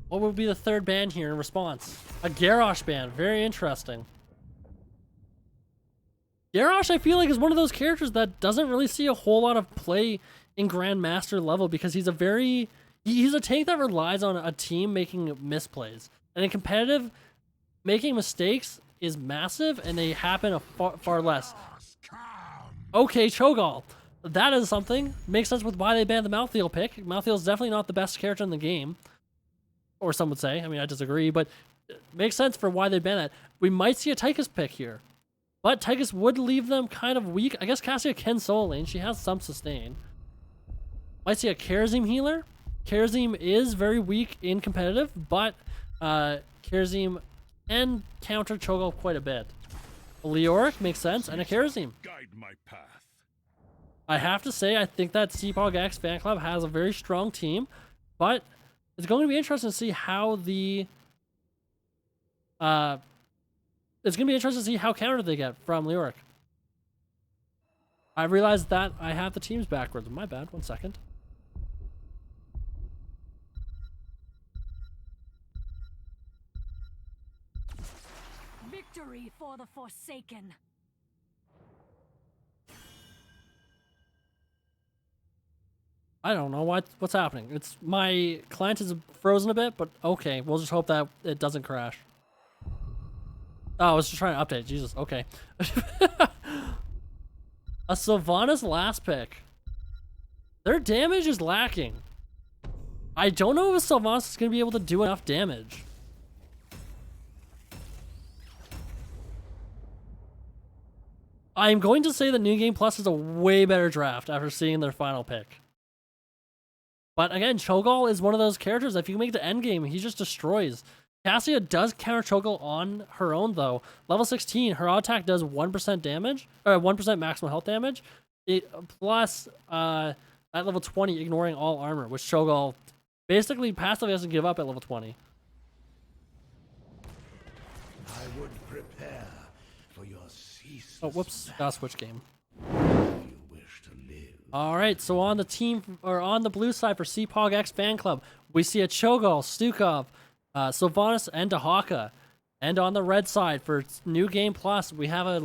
What would be the third ban here in response? A Garrosh ban. Very interesting. Garrosh, I feel like, is one of those characters that doesn't really see a whole lot of play in Grandmaster level because he's a tank that relies on a team making misplays. And in competitive, making mistakes is massive and they happen far less. Okay, Cho'Gall. That is something. Makes sense with why they banned the Malthael pick. Malthael is definitely not the best character in the game. Or some would say. I mean, I disagree, but it makes sense for why they banned that. We might see a Tychus pick here. But Tychus would leave them kind of weak. I guess Cassia can solo lane. She has some sustain. Might see a Kharazim healer. Kharazim is very weak in competitive, but Kharazim can counter Cho'Gall quite a bit. A Leoric makes sense, and a Kharazim. Guide my path. I have to say, I think that CPogX Fanclub has a very strong team, but it's going to be interesting to see how the it's going to be interesting to see how countered they get from Leoric. I realized that I have the teams backwards. My bad. 1 second. Victory for the Forsaken. I don't know what's happening. It's my client is frozen a bit, but okay. We'll just hope that it doesn't crash. Oh, I was just trying to update. Jesus. Okay. A Sylvanas last pick. Their damage is lacking. I don't know if Sylvanas is going to be able to do enough damage. I'm going to say that New Game Plus is a way better draft after seeing their final pick. But again, Cho'Gall is one of those characters that if you make the end game, he just destroys. Cassia does counter Cho'Gall on her own though. Level 16, her auto attack does 1% damage, or 1% maximum health damage. Plus, at level 20, ignoring all armor, which Cho'Gall basically passively has to give up at level 20. I would prepare for your ceaseless Oh, whoops, gotta switch game. you wish to live. All right, so on the team, or on the blue side for CPogX Fanclub, we see a Cho'Gall, Stukov, Sylvanas, and Dahaka. And on the red side for New Game Plus, we have a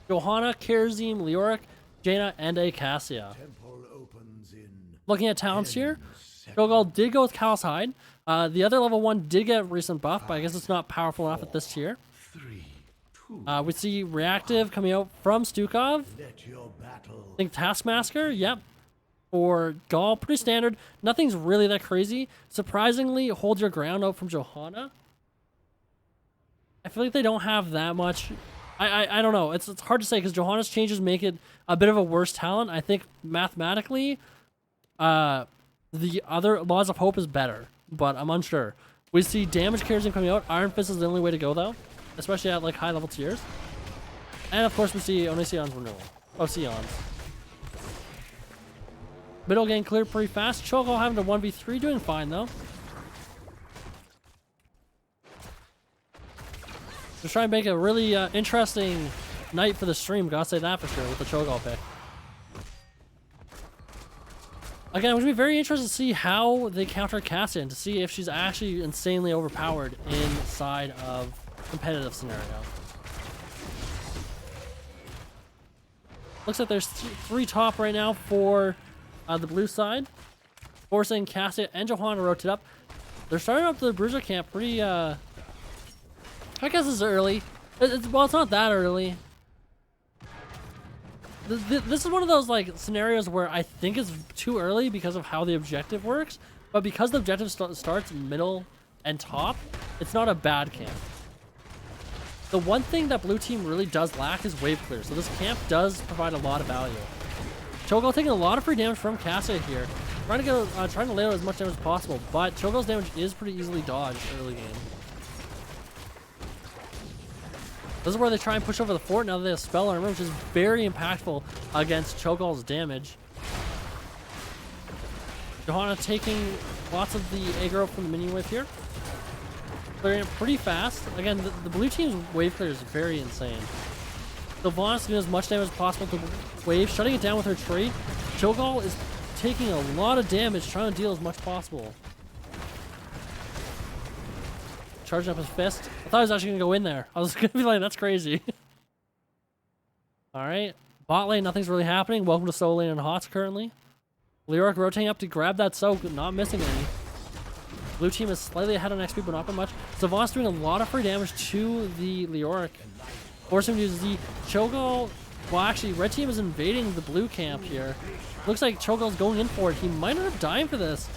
Johanna, Kharazim, Leoric, Jaina, and a Cassia. Temple opens in Looking at talents here, Cho'Gall did go with Callous Hide. The other level 1 did get a recent buff, but I guess it's not powerful enough at this tier. 3, 2. We see Reactive coming out from Stukov. Let your battle. I think Taskmaster, yep. For Gall, pretty standard. Nothing's really that crazy. Surprisingly, Hold Your Ground out from Johanna. I feel like they don't have that much. I don't know. It's hard to say because Johanna's changes make it a bit of a worse talent. I think mathematically, the other Laws of Hope is better, but I'm unsure. We see damage carries coming out. Iron Fist is the only way to go though, especially at like high level tiers. And of course we see Onision's renewal. Sion's. Middle getting cleared pretty fast. Cho'Gall having to 1v3, doing fine though. Just trying to make a really interesting night for the stream, gotta say that for sure, with the Cho'Gall pick. Again, I'm going to be very interested to see how they counter Cassia and to see if she's actually insanely overpowered inside of competitive scenario. Looks like there's 3 top right now for the blue side, forcing Cassia and Johanna to rotate up. They're starting up the Bruiser camp pretty, I guess it's early. Well, it's not that early. This is one of those like scenarios where I think it's too early because of how the objective works, but because the objective starts middle and top, it's not a bad camp. The one thing that blue team really does lack is wave clear, so this camp does provide a lot of value. Cho'Gall taking a lot of free damage from Cassia here, trying to lay out as much damage as possible, but Cho'Gall's damage is pretty easily dodged early game. This is where they try and push over the fort now that they have spell armor, which is very impactful against Cho'Gall's damage. Johanna taking lots of the aggro from the minion wave here. Clearing it pretty fast. Again, the blue team's wave clear is very insane. Sylvanas doing as much damage as possible to wave, shutting it down with her trade. Cho'Gall is taking a lot of damage, trying to deal as much as possible. Charging up his fist. I thought he was actually going to go in there. I was going to be like, that's crazy. Alright. Bot lane, nothing's really happening. Welcome to solo lane and HOTS currently. Leoric rotating up to grab that soak, not missing any. Blue team is slightly ahead on XP, but not by much. Sylvanas doing a lot of free damage to the Leoric. Forcing him to use the Cho'Gall. Well, actually, red team is invading the blue camp here. Looks like Cho'Gall's going in for it. He might end up dying for this.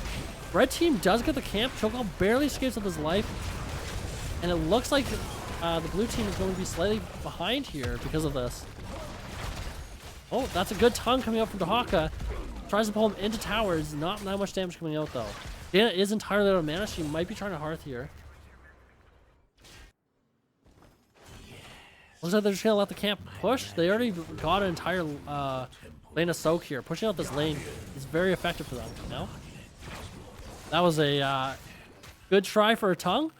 Red team does get the camp. Cho'Gall barely escapes with his life. And it looks like the blue team is going to be slightly behind here because of this. Oh, that's a good tongue coming out from Dahaka. Tries to pull him into towers. Not that much damage coming out, though. Dana is entirely out of mana. She might be trying to hearth here. Looks like they're just going to let the camp push. They already got an entire lane of soak here. Pushing out this lane is very effective for them, you know? That was a good try for a tongue.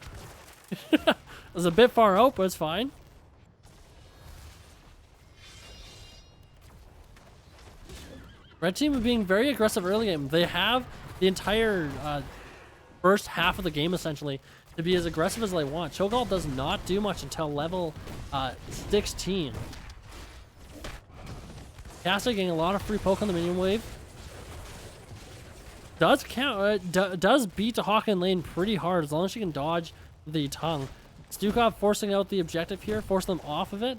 It was a bit far out, but it's fine. Red team are being very aggressive early game. They have the entire first half of the game essentially to be as aggressive as they want. Cho'Gall does not do much until level 16. Cassia getting a lot of free poke on the minion wave. Does beat Dahaka in lane pretty hard as long as she can dodge the tongue. Stukov forcing out the objective here, forcing them off of it.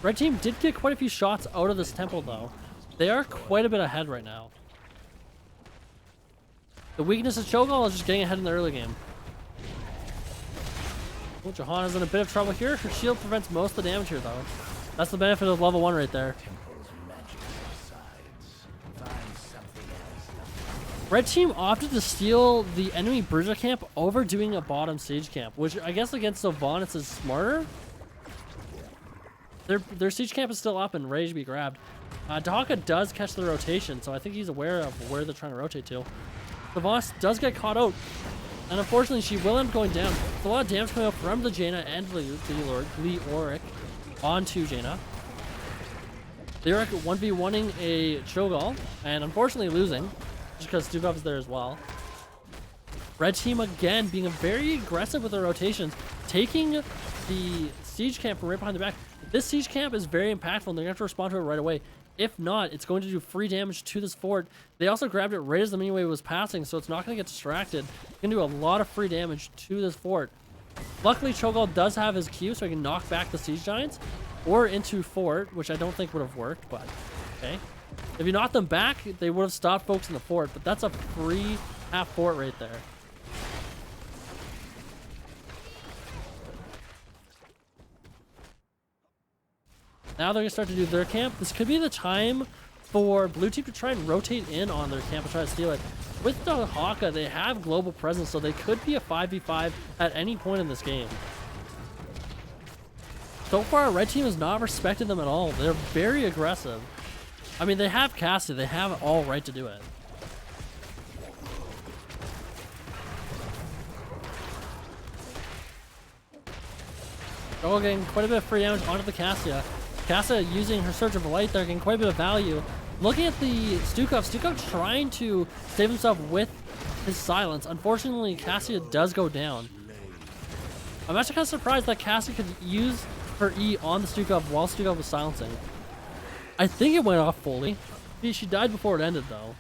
Red team did get quite a few shots out of this temple though. They are quite a bit ahead right now. The weakness of Cho'Gall is just getting ahead in the early game. Oh, Johanna's in a bit of trouble here. Her shield prevents most of the damage here though. That's the benefit of level 1 right there. Red team opted to steal the enemy Bruiser camp over doing a bottom siege camp, which I guess against Sylvanas is smarter. Their siege camp is still up and ready to be grabbed. Dahaka does catch the rotation, so I think he's aware of where they're trying to rotate to. Sylvanas does get caught out, and unfortunately she will end up going down. There's a lot of damage coming out from the Jaina and the Leoric onto Jaina. Leoric 1v1ing a Cho'Gall, and unfortunately losing. Just because Stukov is there as well. Red team again being very aggressive with their rotations, taking the siege camp from right behind the back. This siege camp is very impactful and they're going to have to respond to it right away. If not, it's going to do free damage to this fort. They also grabbed it right as the minion wave was passing, so it's not going to get distracted. It's going to do a lot of free damage to this fort. Luckily, Cho'Gall does have his Q, so he can knock back the siege giants or into fort, which I don't think would have worked, but okay. If you knocked them back, they would have stopped folks in the fort, but that's a free half fort right there. Now they're going to start to do their camp. This could be the time for blue team to try and rotate in on their camp and try to steal it. With the Haka, they have global presence, so they could be a 5v5 at any point in this game. So far, red team has not respected them at all. They're very aggressive. I mean, they have Cassie. They have all right to do it. Cho'Gall getting quite a bit of free damage onto the Cassia. Cassia using her Surge of Light there, getting quite a bit of value. Looking at the Stukov trying to save himself with his silence. Unfortunately, Cassia does go down. I'm actually kind of surprised that Cassia could use her E on the Stukov while Stukov was silencing. I think it went off fully. She died before it ended, though.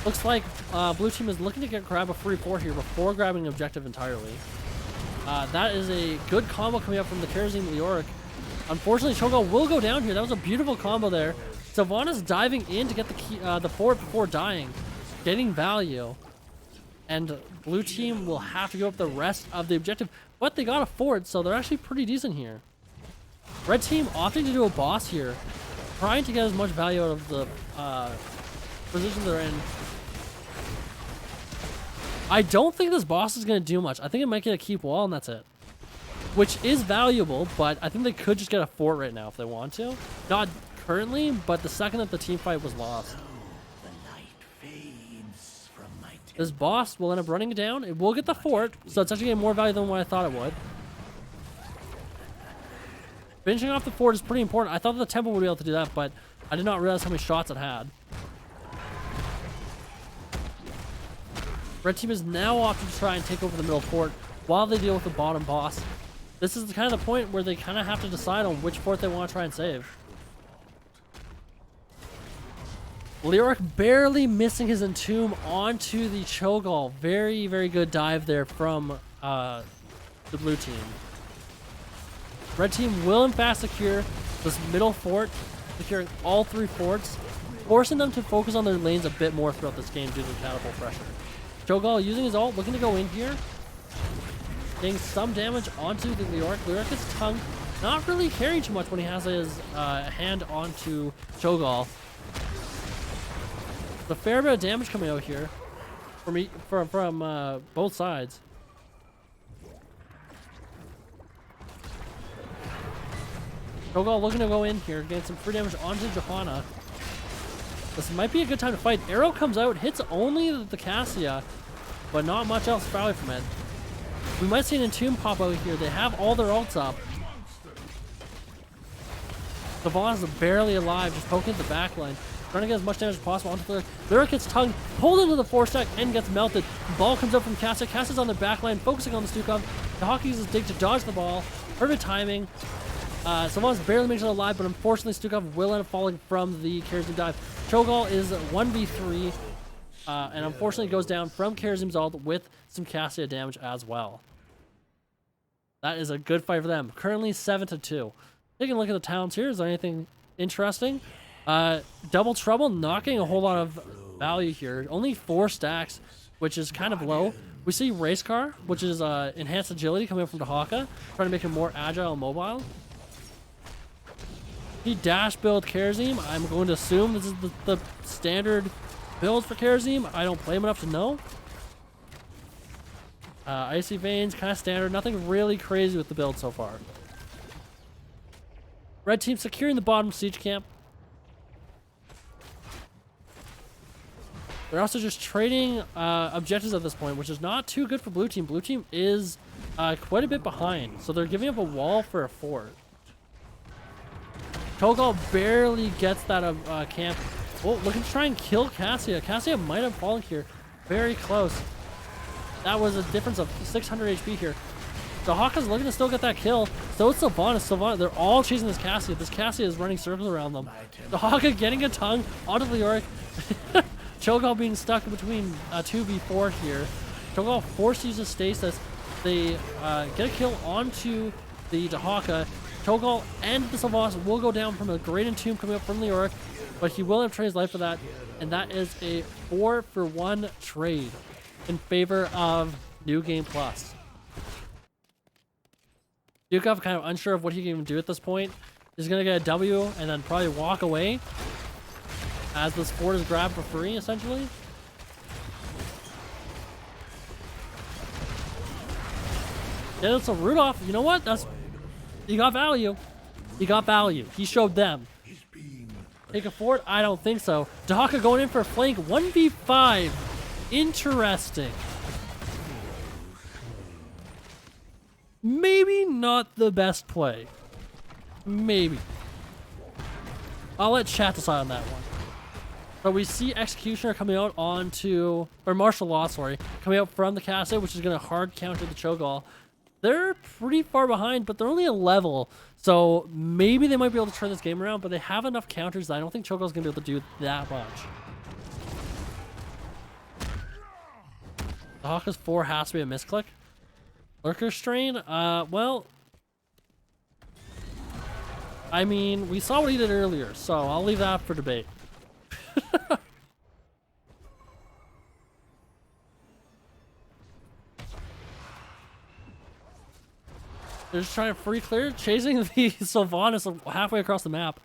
Looks like blue team is looking to grab a free fort here before grabbing an objective entirely. That is a good combo coming up from the Kerosene Leoric. Unfortunately, Cho'Gall will go down here. That was a beautiful combo there. Sylvanas diving in to get the fort before dying, getting value. And blue team will have to give up the rest of the objective, but they got a fort, so they're actually pretty decent here. Red team opting to do a boss here, trying to get as much value out of the position they're in. I don't think this boss is going to do much. I think it might get a keep wall and that's it. Which is valuable, but I think they could just get a fort right now if they want to. Not currently, but the second that the team fight was lost. This boss will end up running it down. It will get the fort, so it's actually getting more value than what I thought it would. Finishing off the fort is pretty important. I thought the temple would be able to do that, but I did not realize how many shots it had. Red team is now opting to try and take over the middle fort while they deal with the bottom boss. This is kind of the point where they kind of have to decide on which fort they want to try and save. Leoric barely missing his entomb onto the Cho'Gall. Very, very good dive there from the blue team. Red team will in fact secure this middle fort, securing all three forts, forcing them to focus on their lanes a bit more throughout this game due to the catapult pressure. Cho'Gall using his ult, looking to go in here, getting some damage onto the Leoric. Leoric gets tongue, not really caring too much when he has his hand onto Cho'Gall. A fair bit of damage coming out here from both sides. Cho'Gall looking to go in here, getting some free damage onto Johanna. This might be a good time to fight. Arrow comes out, hits only the Cassia, but not much else value from it. We might see an entomb pop out here. They have all their ults up. Sylvanas is barely alive, just poking at the back line. Trying to get as much damage as possible onto Lyric. Lyric gets tongue, pulled into the 4-stack, and gets melted. The ball comes up from Cassia. Cassia's on the back line, focusing on the Stukov. The Hawk uses Dig to dodge the ball. Perfect timing. Sylvanas barely makes it alive, but unfortunately Stukov will end up falling from the Kerosene dive. Cho'Gall is 1v3, and unfortunately goes down from Kerosene's ult with some Cassia damage as well. That is a good fight for them. Currently 7-2. Taking a look at the towns here. Is there anything interesting? Double Trouble not getting a whole lot of value here. Only 4 stacks, which is kind of low. We see Race Car, which is enhanced agility coming up from Dahaka, trying to make him more agile and mobile. He dash build Kerosene. I'm going to assume this is the standard build for Kerosene. I don't play him enough to know. Icy Veins, kind of standard. Nothing really crazy with the build so far. Red team securing the bottom siege camp. They're also just trading objectives at this point, which is not too good for blue team. Blue team is quite a bit behind, so they're giving up a wall for a fort. Cho'Gall barely gets that camp. Oh, looking to try and kill Cassia. Cassia might have fallen here. Very close. That was a difference of 600 HP here. Dahaka's looking to still get that kill. So it's Sylvanas. They're all chasing this Cassia. This Cassia is running circles around them. Dahaka getting a tongue onto Leoric. Cho'Gall being stuck between 2v4 here. Cho'Gall forced to use a stasis. They get a kill onto the Dahaka. Cho'Gall and the Sylvanas will go down from a great entomb coming up from Leoric, but he will have traded his life for that, and that is a 4-for-1 trade in favor of New Game Plus. Yukov kind of unsure of what he can even do at this point. He's going to get a W and then probably walk away as this fort is grabbed for free, essentially. Yeah, it's a Rudolph. You know what? He got value. He got value. He showed them. Take a fort? I don't think so. Dahaka going in for a flank. 1v5. Interesting. Maybe not the best play. Maybe. I'll let chat decide on that one. But we see Executioner coming out onto, or Martial Law, sorry, coming out from the Cassia, which is going to hard counter the Cho'Gall. They're pretty far behind, but they're only a level, so maybe they might be able to turn this game around, but they have enough counters that I don't think Cho'Gall's going to be able to do that much. The Hawker's 4 has to be a misclick. Lurker Strain? Well, I mean, we saw what he did earlier, so I'll leave that for debate. They're just trying to free clear, chasing the Sylvanas halfway across the map.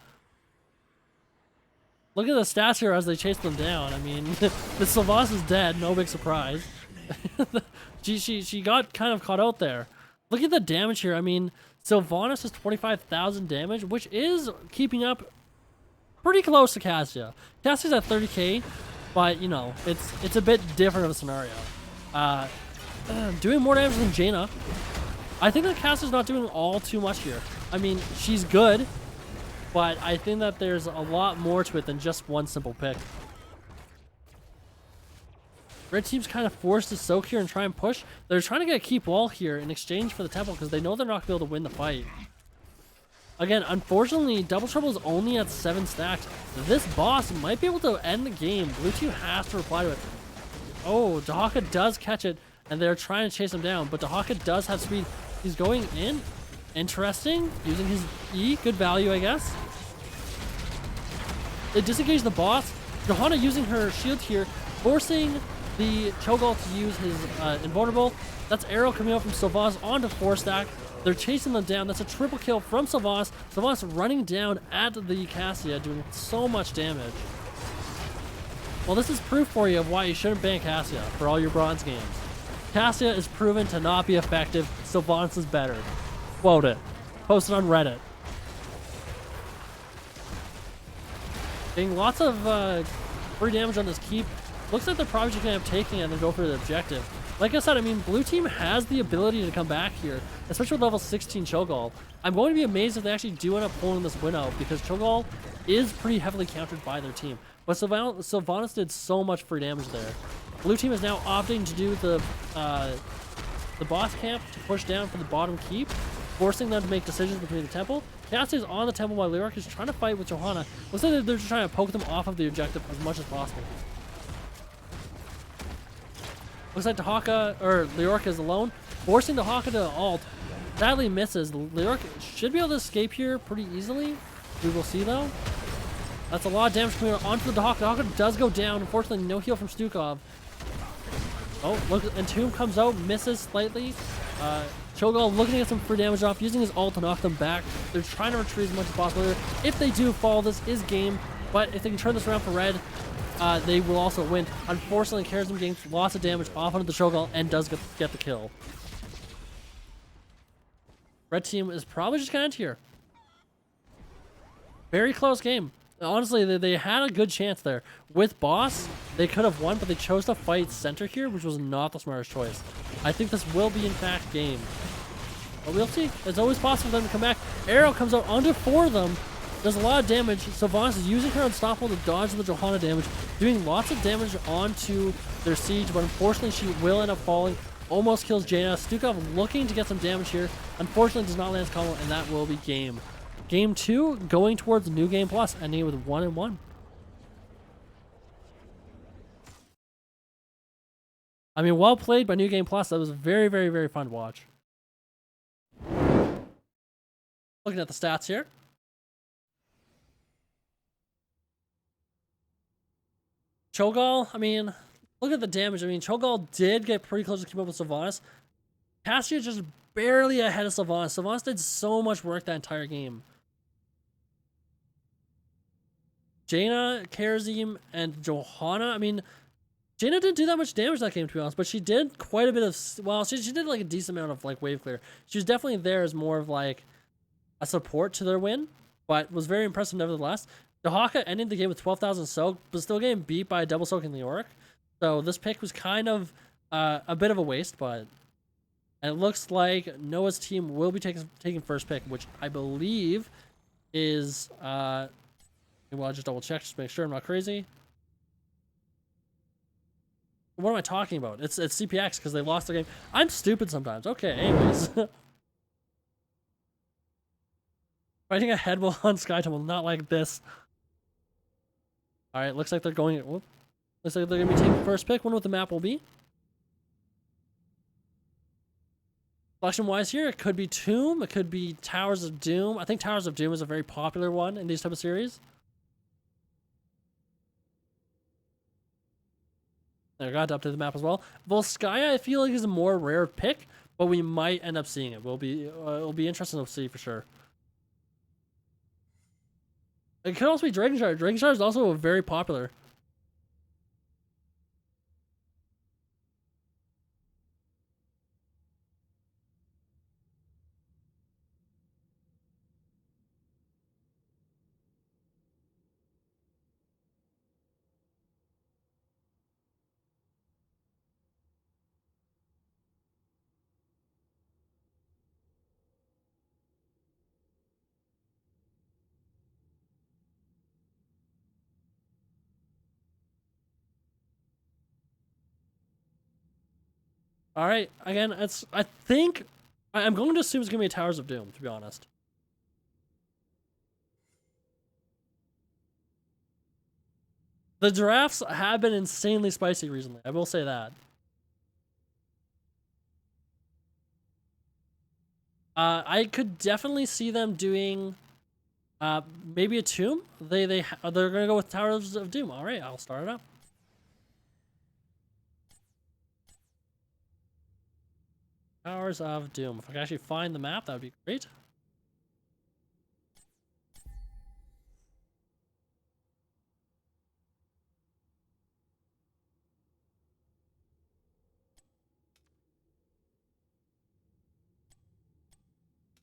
Look at the stats here as they chase them down. I mean, the Sylvanas is dead, no big surprise. she got kind of caught out there. Look at the damage here. I mean, Sylvanas has 25,000 damage, which is keeping up pretty close to Cassia. Cassia's at 30k, but you know, it's a bit different of a scenario. Doing more damage than Jaina. I think that Cassia's not doing all too much here. I mean, she's good, but I think that there's a lot more to it than just one simple pick. Red team's kind of forced to soak here and try and push. They're trying to get a keep wall here in exchange for the temple because they know they're not going to be able to win the fight. Again, unfortunately, Double Trouble is only at 7 stacks. This boss might be able to end the game. Blue team has to reply to it. Oh, Dahaka does catch it, and they're trying to chase him down, but Dahaka does have speed. He's going in. Interesting. Using his E. Good value, I guess. They disengage the boss. Johanna using her shield here, forcing the Cho'Gall to use his invulnerable. That's arrow coming out from Sylvanas onto 4 stack. They're chasing them down. That's a triple kill from Sylvanas. Sylvanas running down at the Cassia, doing so much damage. Well, this is proof for you of why you shouldn't ban Cassia for all your bronze games. Cassia is proven to not be effective. Sylvanas is better. Quote it. Post it on Reddit. Getting lots of free damage on this keep. Looks like they're probably just going to end up taking it and then go for the objective. Like I said, I mean, blue team has the ability to come back here, especially with level 16 Cho'Gall. I'm going to be amazed if they actually do end up pulling this win out because Cho'Gall is pretty heavily countered by their team. But Sylvanas did so much free damage there. Blue team is now opting to do the boss camp to push down for the bottom keep, forcing them to make decisions between the temple. Cassia is on the temple while Leoric is trying to fight with Johanna. Looks like they're just trying to poke them off of the objective as much as possible. Looks like Dahaka, or Leoric is alone, forcing Dahaka to ult. Sadly misses. Leoric should be able to escape here pretty easily. We will see though. That's a lot of damage coming onto the Dahaka. Dahaka does go down. Unfortunately, no heal from Stukov. Oh, look, Entomb comes out, misses slightly. Cho'Gall looking to get some free damage off, using his ult to knock them back. They're trying to retreat as much as possible here. If they do fall, this is game. But if they can turn this around for red, they will also win. Unfortunately, Charism gains lots of damage off onto the Cho'Gall and does get the kill. Red team is probably just going to end here. Very close game. Honestly, they had a good chance there. With boss, they could have won, but they chose to fight center here, which was not the smartest choice. I think this will be, in fact, game. But we'll see. It's always possible for them to come back. Arrow comes out onto 4 of them. Does a lot of damage. Sylvanas is using her Unstoppable to dodge the Johanna damage, doing lots of damage onto their siege, but unfortunately she will end up falling. almost kills Jaina. Stukov looking to get some damage here. Unfortunately, does not land his combo, and that will be game. Game 2 going towards New Game Plus, ending it with 1-1. I mean, well played by New Game Plus. That was very, very, very fun to watch. Looking at the stats here. Cho'Gall, I mean, look at the damage. I mean, Cho'Gall did get pretty close to keep up with Sylvanas. Cassia just barely ahead of Sylvanas. Sylvanas did so much work that entire game. Jaina, Karazim, and Johanna, I mean, Jaina didn't do that much damage that game, to be honest, but she did quite a bit of, well, she did like a decent amount of like wave clear. She was definitely there as more of like a support to their win, but was very impressive nevertheless. Dahaka ended the game with 12,000 soak, but still getting beat by a double soak in the Auric. So this pick was kind of a bit of a waste, but and it looks like Noah's team will be taking first pick, which I believe is well, I'll just double check just to make sure I'm not crazy. What am I talking about? It's CPX because they lost the game. I'm stupid sometimes. Okay, anyways. Fighting a head while on Sky Tumble, not like this. Alright, looks like they're going. Whoop. Looks like they're going to be taking first pick. Wonder what the map will be. Selection-wise here, it could be Tomb. It could be Towers of Doom. I think Towers of Doom is a very popular one in these type of series. I got to update the map as well. Volskaya, I feel like, is a more rare pick, but we might end up seeing it. It'll be interesting to see for sure. It could also be Dragonshire. Dragonshire is also very popular. All right, again, I think I'm going to assume it's going to be Towers of Doom, to be honest. The drafts have been insanely spicy recently. I will say that. I could definitely see them doing maybe a Tomb. They're going to go with Towers of Doom. All right, I'll start it up. Towers of Doom. If I can actually find the map, that would be great.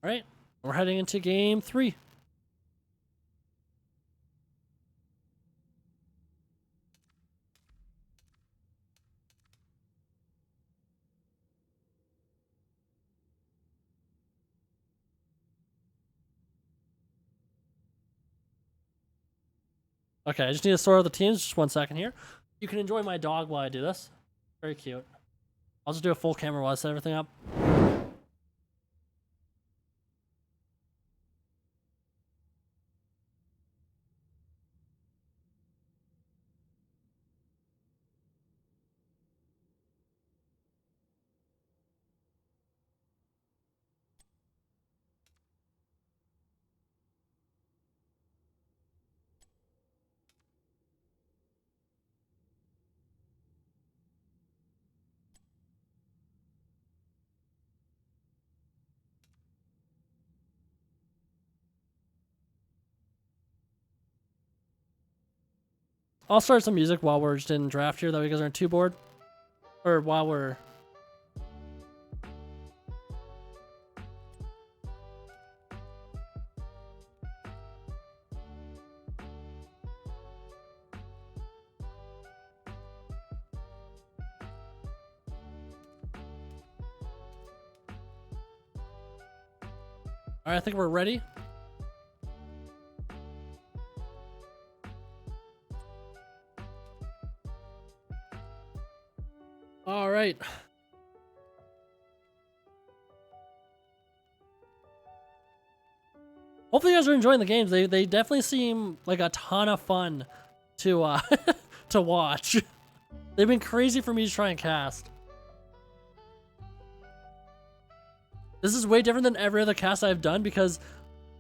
All right, we're heading into game 3. Okay, I just need to sort out the teams. Just 1 second here. You can enjoy my dog while I do this. Very cute. I'll just do a full camera while I set everything up. I'll start some music while we're just in draft here, that way you guys aren't too bored. Or while we're... Alright, I think we're ready. Alright. Hopefully you guys are enjoying the games. They definitely seem like a ton of fun to to watch. They've been crazy for me to try and cast. This is way different than every other cast I've done because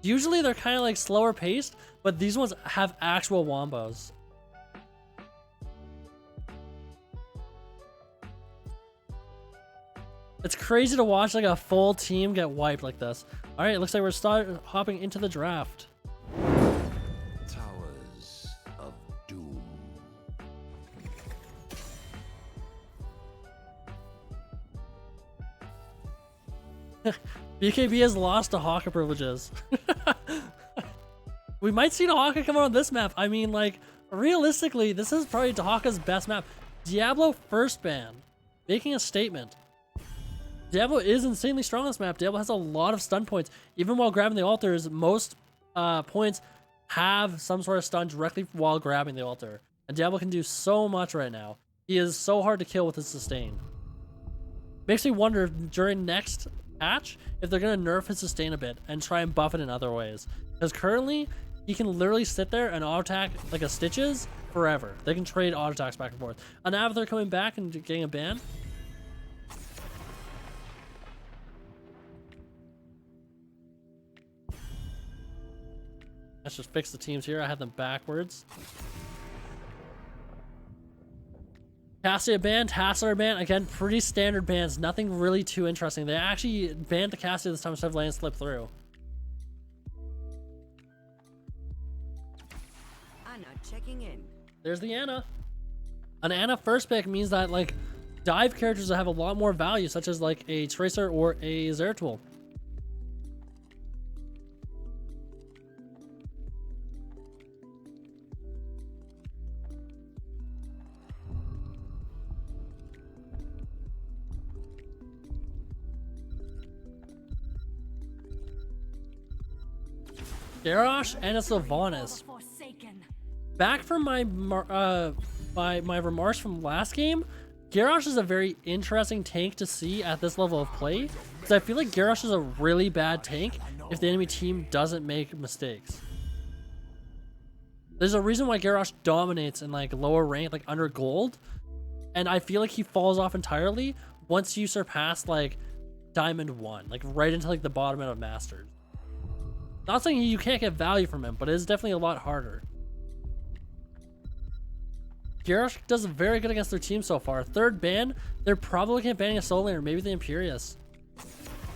usually they're kind of like slower paced, but these ones have actual wombos. It's crazy to watch like a full team get wiped like this. All right, it looks like we're hopping into the draft. Towers of Doom. BKB has lost to Hawker privileges. We might see Dahaka come out on this map. I mean, like, realistically, this is probably Dahaka's best map. Diablo first ban, making a statement. Diablo is insanely strong on this map. Diablo has a lot of stun points. Even while grabbing the altars, most points have some sort of stun directly while grabbing the altar. And Diablo can do so much right now. He is so hard to kill with his sustain. Makes me wonder during next patch if they're going to nerf his sustain a bit and try and buff it in other ways. Because currently, he can literally sit there and auto attack like a Stitches forever. They can trade auto attacks back and forth. And now if they're coming back and getting a ban, let's just fix the teams here. I had them backwards. Cassia ban, Tassler ban. Again, pretty standard bans. Nothing really too interesting. They actually banned the Cassia this time instead of letting it slip through. Anna checking in. There's the Anna. An Anna first pick means that like dive characters that have a lot more value, such as like a Tracer or a Zeratul. Garrosh and a Sylvanas. Back from my my remarks from last game, Garrosh is a very interesting tank to see at this level of play, because I feel like Garrosh is a really bad tank if the enemy team doesn't make mistakes. There's a reason why Garrosh dominates in like lower rank, like under gold, and I feel like he falls off entirely once you surpass like Diamond 1, like right into like the bottom end of Masters. Not saying you can't get value from him, but it is definitely a lot harder. Garrosh does very good against their team so far. Third ban, they're probably looking at banning a Soul Laner, maybe the Imperious.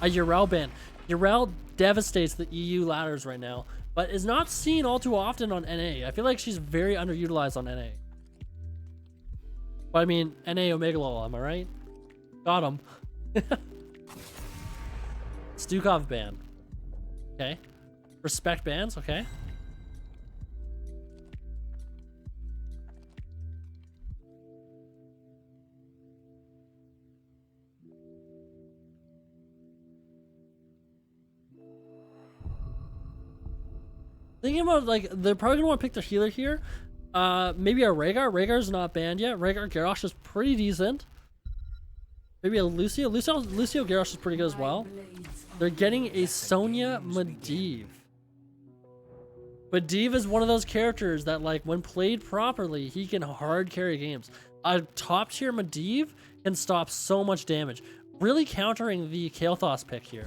A Yrel ban. Yrel devastates the EU ladders right now, but is not seen all too often on NA. I feel like she's very underutilized on NA. But I mean, NA Omega Lol, am I right? Got him. Stukov ban. Okay. Respect bans, okay. Thinking about like they're probably gonna want to pick their healer here. Maybe a Rhaegar. Rhaegar's not banned yet. Rhaegar Garrosh is pretty decent. Maybe a Lucio. Lucio Garrosh is pretty good as well. They're getting a Sonya Maiev. Maiev is one of those characters that, like, when played properly, he can hard carry games. A top tier Maiev can stop so much damage, really countering the Kael'thas pick here.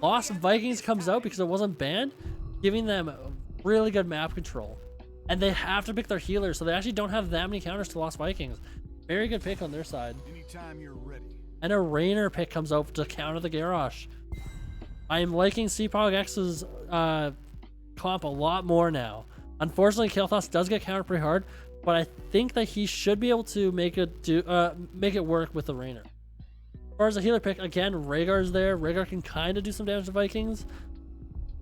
Lost Vikings comes out because it wasn't banned, giving them really good map control. And they have to pick their healer, so they actually don't have that many counters to Lost Vikings. Very good pick on their side. Anytime you're ready. And a Raynor pick comes out to counter the Garrosh. I am liking CPogX's comp a lot more now. Unfortunately, Kael'thas does get countered pretty hard, but I think that he should be able to make it work with the Raynor. As far as the healer pick, again, Rhaegar's there. Rhaegar can kind of do some damage to Vikings.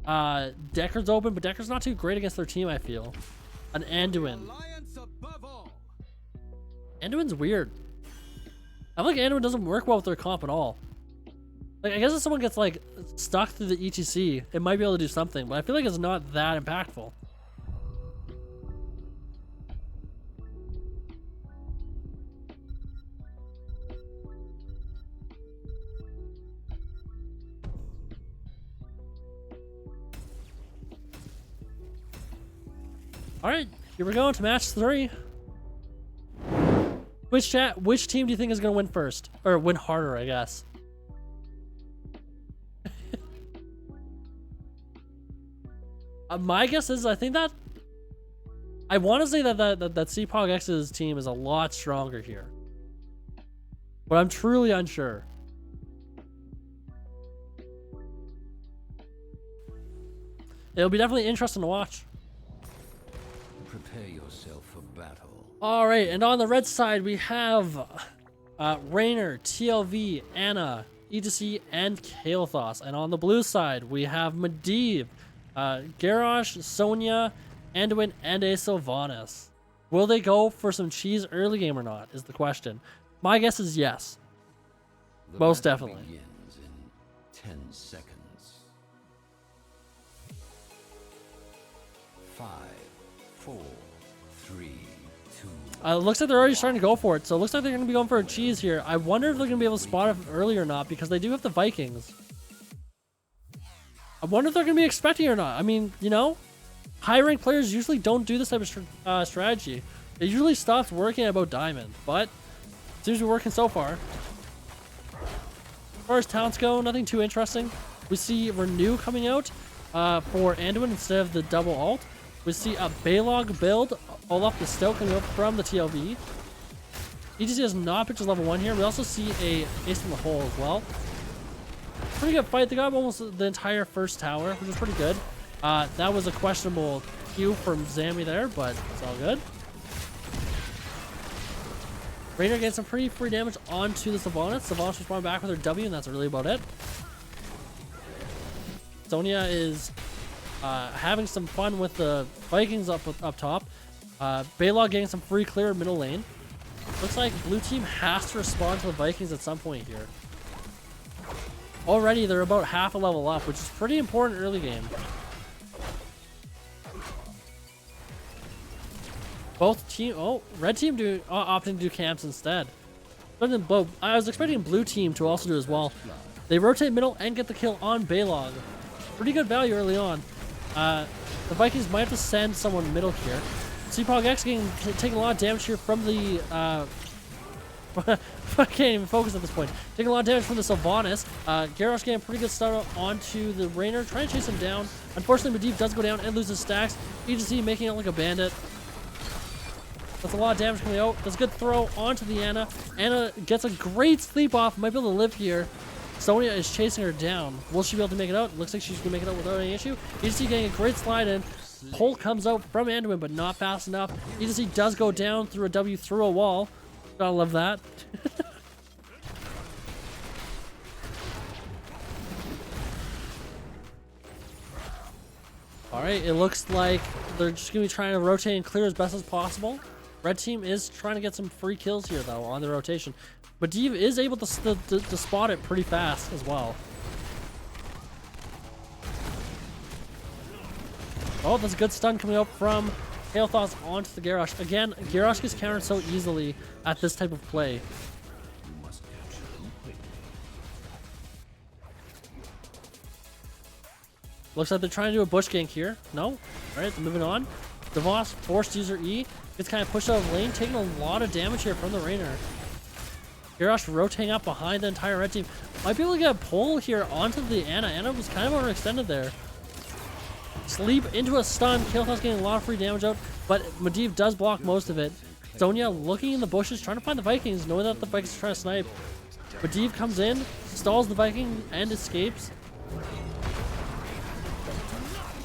Deckard's open, but Deckard's not too great against their team, I feel. An Anduin. Anduin's weird. I feel like Anduin doesn't work well with their comp at all. Like, I guess if someone gets like stuck through the ETC, it might be able to do something, but I feel like it's not that impactful. All right, here we go into match 3. Which team do you think is going to win first? Or win harder, I guess. My guess is I think that I want to say that CPogX's team is a lot stronger here. But I'm truly unsure. It'll be definitely interesting to watch. Prepare yourself for battle. All right, and on the red side, we have Raynor, TLV, Anna, E2C, and Kael'thas. And on the blue side, we have Maiev, Garrosh, Sonya, Anduin, and a Sylvanas. Will they go for some cheese early game or not, is the question. My guess is yes. The Most battle definitely. begins in 10 seconds. 5, 4, 3, 2. It looks like they're already starting to go for it, so it looks like they're going to be going for a cheese here. I wonder if they're going to be able to spot it early or not, because they do have the Vikings. I wonder if they're going to be expecting it or not. I mean, you know, high-ranked players usually don't do this type of strategy. It usually stops working at about Diamond, but it seems to be working so far. As far as talents go, nothing too interesting. We see Renew coming out for Anduin instead of the double ult. We see a Balog build, Olaf the Stoke coming out from the TLV. EGC has not picked his level 1 here. We also see a Ace in the Hole as well. Pretty good fight. They got almost the entire first tower, which is pretty good. That was a questionable Q from Zammy there, but it's all good. Raynor getting some pretty free damage onto the Sylvanas. Sylvanas responded back with her W, and that's really about it. Sonya is having some fun with the Vikings up top. Balog getting some free clear middle lane. Looks like blue team has to respond to the Vikings at some point here. Already they're about half a level up, which is pretty important early game. Both team, red team opting to do camps instead. But I was expecting blue team to also do as well. They rotate middle and get the kill on Balog. Pretty good value early on. The Vikings might have to send someone middle here. CPogX taking a lot of damage here from the I can't even focus at this point. Taking a lot of damage from the Sylvanas. Garrosh getting a pretty good start onto the Raynor, trying to chase him down. Unfortunately, Maiev does go down and loses stacks. E2C making it like a bandit. That's a lot of damage coming out. Does a good throw onto the Anna. Anna gets a great sleep off. Might be able to live here. Sonya is chasing her down. Will she be able to make it out? Looks like she's going to make it out without any issue. E2C getting a great slide in. Pull comes out from Anduin, but not fast enough. E2C does go down through a W through a wall. Gotta love that. Alright, it looks like they're just going to be trying to rotate and clear as best as possible. Red team is trying to get some free kills here, though, on the rotation. But Maiev is able to spot it pretty fast as well. Oh, there's a good stun coming up from Kael'thas onto the Garrosh. Again, Garrosh gets countered so easily at this type of play. Looks like they're trying to do a bush gank here. No? Alright, they're moving on. Devos forced to use her E. Gets kind of pushed out of lane, taking a lot of damage here from the Raynor. Garrosh rotating up behind the entire red team. Might be able to get a pull here onto the Anna. Anna was kind of overextended there. Sleep into a stun. Kael'thas getting a lot of free damage out, but Maiev does block most of it. Sonya looking in the bushes, trying to find the Vikings, knowing that the Vikings are trying to snipe. Maiev comes in, stalls the Viking, and escapes.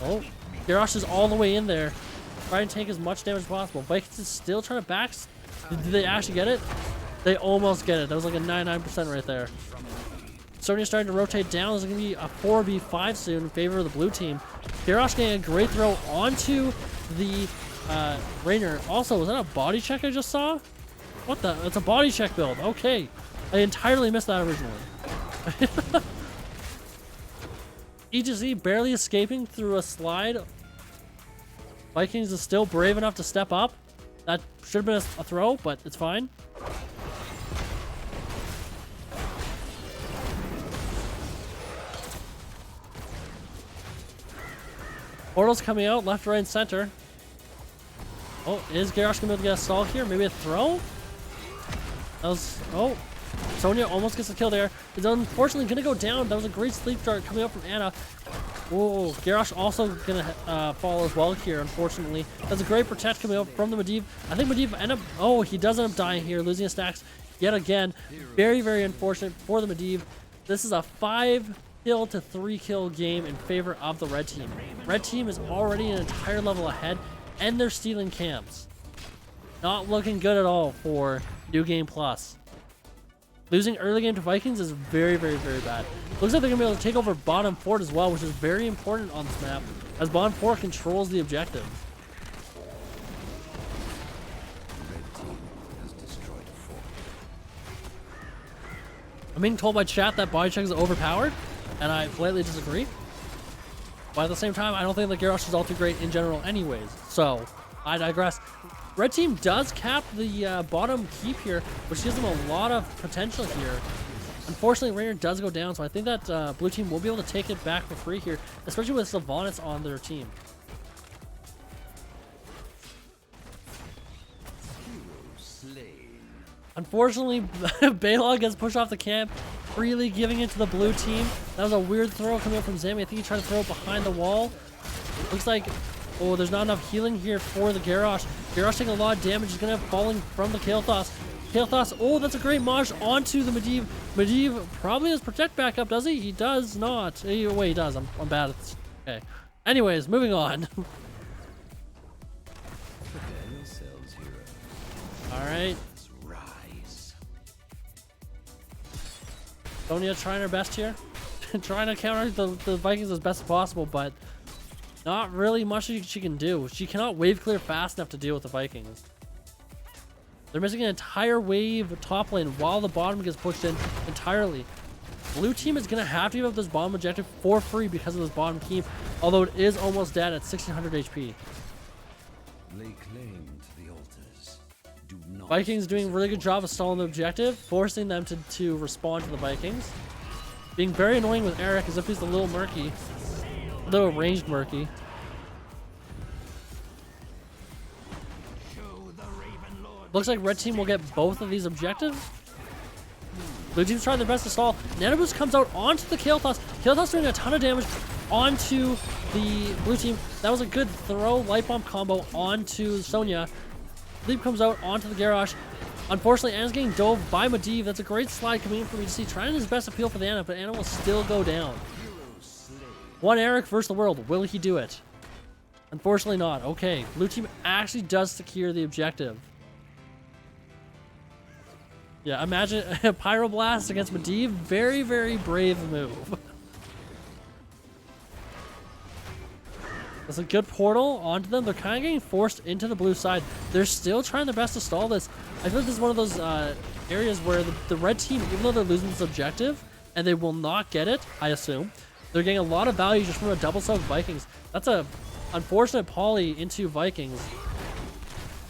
Oh, Garrosh is all the way in there. Trying to take as much damage as possible. Vikings is still trying to back. Did they actually get it? They almost get it. That was like a 99% right there. Sonya's starting to rotate down. There's going to be a 4v5 soon in favor of the blue team. Garrosh getting a great throw onto the Raynor. Also, was that a body check I just saw? What the? It's a body check build. Okay. I entirely missed that originally. E2C barely escaping through a slide. Vikings is still brave enough to step up. That should have been a throw, but it's fine. Portal's coming out left, right, and center. Oh, is Garrosh gonna be able to get a stall here? Maybe a throw? That was, oh, Sonya almost gets a kill there. It's unfortunately gonna go down. That was a great sleep dart coming up from Anna. Whoa, Garrosh also gonna fall as well here, unfortunately. That's a great protect coming up from the Maiev. I think Maiev end up, oh, he does end up dying here, losing his stacks yet again. Very, very unfortunate for the Maiev. This is a 5-kill to 3-kill game in favor of the red team. Red team is already an entire level ahead, and they're stealing camps. Not looking good at all for New Game Plus. Losing early game to Vikings is very, very, very bad. Looks like they're going to be able to take over bottom fort as well, which is very important on this map, as bottom fort controls the objective. Red team has destroyed a fort. I'm being told by chat that body check is overpowered, and I politely disagree. But at the same time, I don't think that Garrosh is all too great in general anyways, so I digress. Red team does cap the bottom keep here, which gives them a lot of potential here. Unfortunately, Raynor does go down, so I think that blue team will be able to take it back for free here, especially with Sylvanas on their team. Unfortunately, Balog gets pushed off the camp, freely giving it to the blue team. That was a weird throw coming up from Zami. I think he tried to throw it behind the wall. Looks like, oh, there's not enough healing here for the Garrosh. Garrosh taking a lot of damage. He's going to have falling from the Kael'thas. Kael'thas, oh, that's a great Maj onto the Maiev. Maiev probably has Protect back up, does he? He does not. Wait, he does. I'm bad at this. Okay. Anyways, moving on. Alright. Sonya trying her best here. Trying to counter the Vikings as best as possible, but not really much she can do. She cannot wave clear fast enough to deal with the Vikings. They're missing an entire wave top lane while the bottom gets pushed in entirely. Blue team is going to have to give up this bottom objective for free because of this bottom keep, although it is almost dead at 1600 HP. Lay claim to the altars. Do not Vikings doing a really good job of stalling the objective, forcing them to respond to the Vikings. Being very annoying with Eric as if he's a little murky. A little ranged murky. Looks like red team will get both of these objectives. Blue team's trying their best to stall. Nanoboost comes out onto the Kael'thas. Kael'thas doing a ton of damage onto the blue team. That was a good throw light bomb combo onto Sonya. Leap comes out onto the Garrosh. Unfortunately, Anna's getting dove by Maiev. That's a great slide coming in from EDC. Trying his best appeal for the Anna, but Anna will still go down. One Eric versus the world. Will he do it? Unfortunately not. Okay, blue team actually does secure the objective. Yeah, imagine a Pyroblast against Maiev. Very, very brave move. That's a good portal onto them. They're kind of getting forced into the blue side. They're still trying their best to stall this. I feel like this is one of those areas where the red team, even though they're losing this objective, and they will not get it, I assume, they're getting a lot of value just from a double soak Vikings. That's a unfortunate poly into Vikings.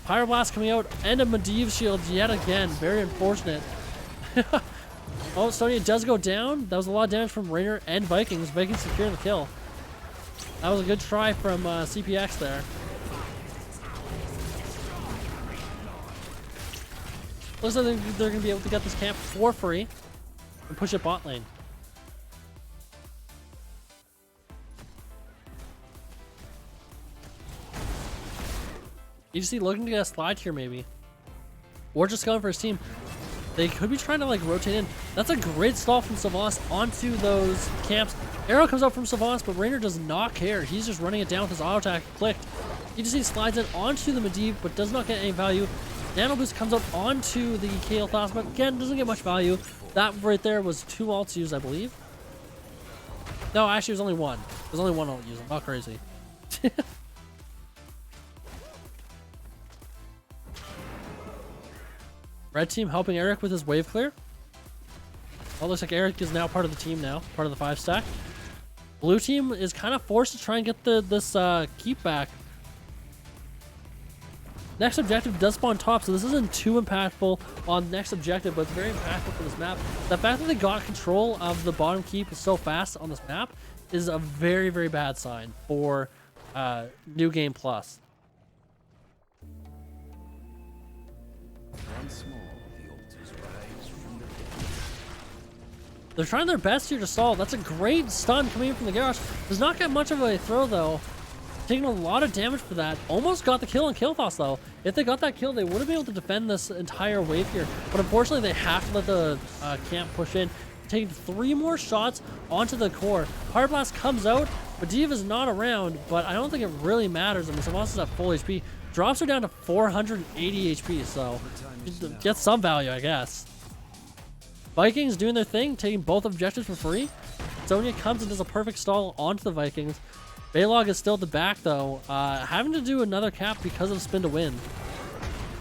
Pyroblast coming out and a Maiev shield yet again. Very unfortunate. Oh, Sonya does go down. That was a lot of damage from Raynor and Vikings. Vikings securing the kill. That was a good try from CPX there. Looks like they're going to be able to get this camp for free and push it bot lane. EDC looking to get a slide here maybe. Or just going for his team. They could be trying to like rotate in. That's a great stall from Sylvanas onto those camps. Arrow comes out from Sylvanas, but Raynor does not care. He's just running it down with his auto attack clicked. EDC slides in onto the Maiev, but does not get any value. Nano Boost comes up onto the Kael'thas, but again, doesn't get much value. That right there was 2 ults used, I believe. No, actually, it was only 1. There's only 1 ult used. I'm not crazy. Red team helping Eric with his wave clear. Well, looks like Eric is now part of the team now, part of the 5 stack. Blue team is kind of forced to try and get this keep back. Next objective does spawn top, so this isn't too impactful on next objective, but it's very impactful for this map. The fact that they got control of the bottom keep so fast on this map is a very, very bad sign for New Game Plus. Once more, the altars rise from the dead. They're trying their best here to stall. That's a great stun coming in from the garage. Does not get much of a throw though. Taking a lot of damage for that. Almost got the kill on Kael'thas though. If they got that kill, they would have been able to defend this entire wave here. But unfortunately, they have to let the camp push in. Taking 3 more shots onto the core. Hard Blast comes out. Maiev is not around, but I don't think it really matters. I mean, Savas is at full HP. Drops her down to 480 HP, so get some value, I guess. Vikings doing their thing, taking both objectives for free. Sonya comes and does a perfect stall onto the Vikings. Baylog is still at the back, though, having to do another cap because of spin to win.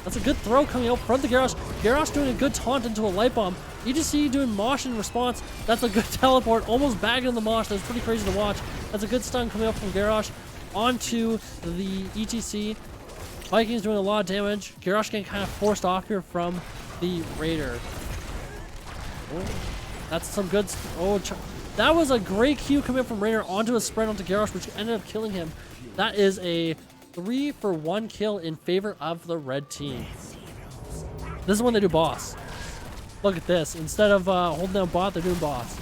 That's a good throw coming out from the Garrosh. Garrosh doing a good taunt into a light bomb. EGC doing mosh in response. That's a good teleport, almost bagging the mosh. That's pretty crazy to watch. That's a good stun coming up from Garrosh onto the ETC. Vikings doing a lot of damage. Garrosh getting kind of forced off here from the Raider. Oh, that's some good. That was a great Q coming up from Raider onto a spread onto Garrosh, which ended up killing him. That is a 3-for-1 kill in favor of the red team. This is when they do boss. Look at this. Instead of holding down bot, they're doing boss.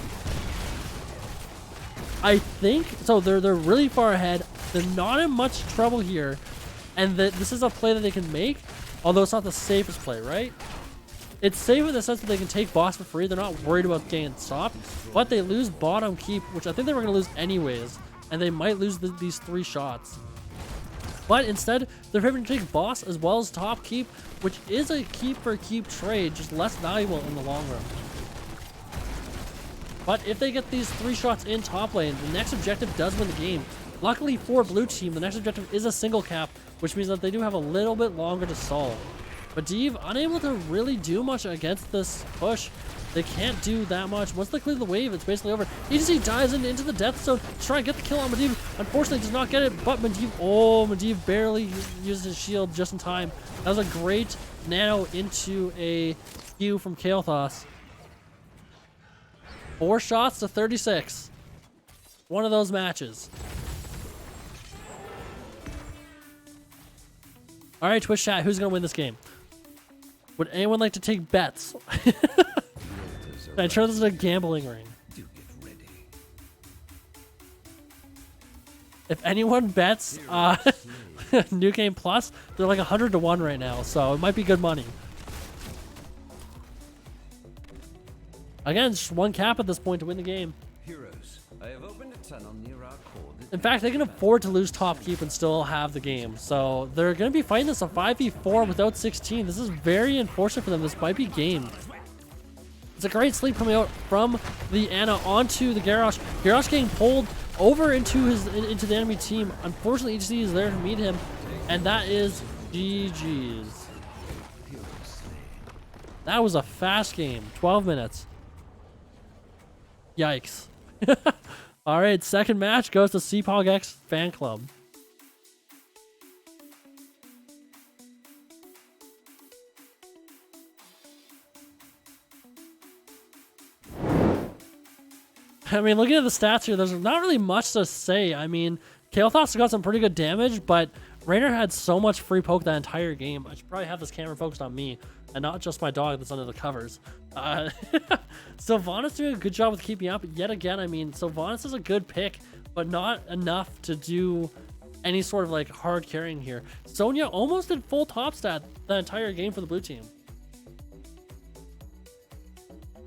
I think so. They're really far ahead. They're not in much trouble here, and this is a play that they can make. Although it's not the safest play, right? It's safe in the sense that they can take boss for free. They're not worried about getting stopped, but they lose bottom keep, which I think they were going to lose anyways, and they might lose these 3 shots. But instead, they're having to take boss as well as top keep, which is a keep for keep trade, just less valuable in the long run. But if they get these 3 shots in top lane, the next objective does win the game. Luckily for blue team, the next objective is a single cap, which means that they do have a little bit longer to solve. But Maiev unable to really do much against this push. They can't do that much. Once they clear the wave, it's basically over. EGC dives into the death zone to try and get the kill on Maiev. Unfortunately, does not get it, but Maiev barely uses his shield just in time. That was a great nano into a Q from Kael'thas. 4 shots to 36. One of those matches. All right, Twitch chat, who's going to win this game? Would anyone like to take bets? Can I turn this into a gambling ring? Do get ready. If anyone bets New Game Plus, they're like 100 to 1 right now, so it might be good money. Again, just 1 cap at this point to win the game. Heroes, I have opened a tunnel near our core. In fact, they can afford to lose top keep and still have the game. So they're going to be fighting this a 5v4 without 16. This is very unfortunate for them. This might be game. It's a great sleep coming out from the Ana onto the Garrosh. Garrosh getting pulled over into the enemy team. Unfortunately, EGC is there to meet him, and that is GG's. That was a fast game. 12 minutes. Yikes. All right, second match goes to CPogX Fanclub. I mean, looking at the stats here, there's not really much to say. I mean, Kael'thas got some pretty good damage, but Rainer had so much free poke that entire game. I should probably have this camera focused on me and not just my dog that's under the covers. Sylvanas doing a good job with keeping up. Yet again, I mean, Sylvanas is a good pick, but not enough to do any sort of like hard carrying here. Sonya almost did full top stat the entire game for the blue team.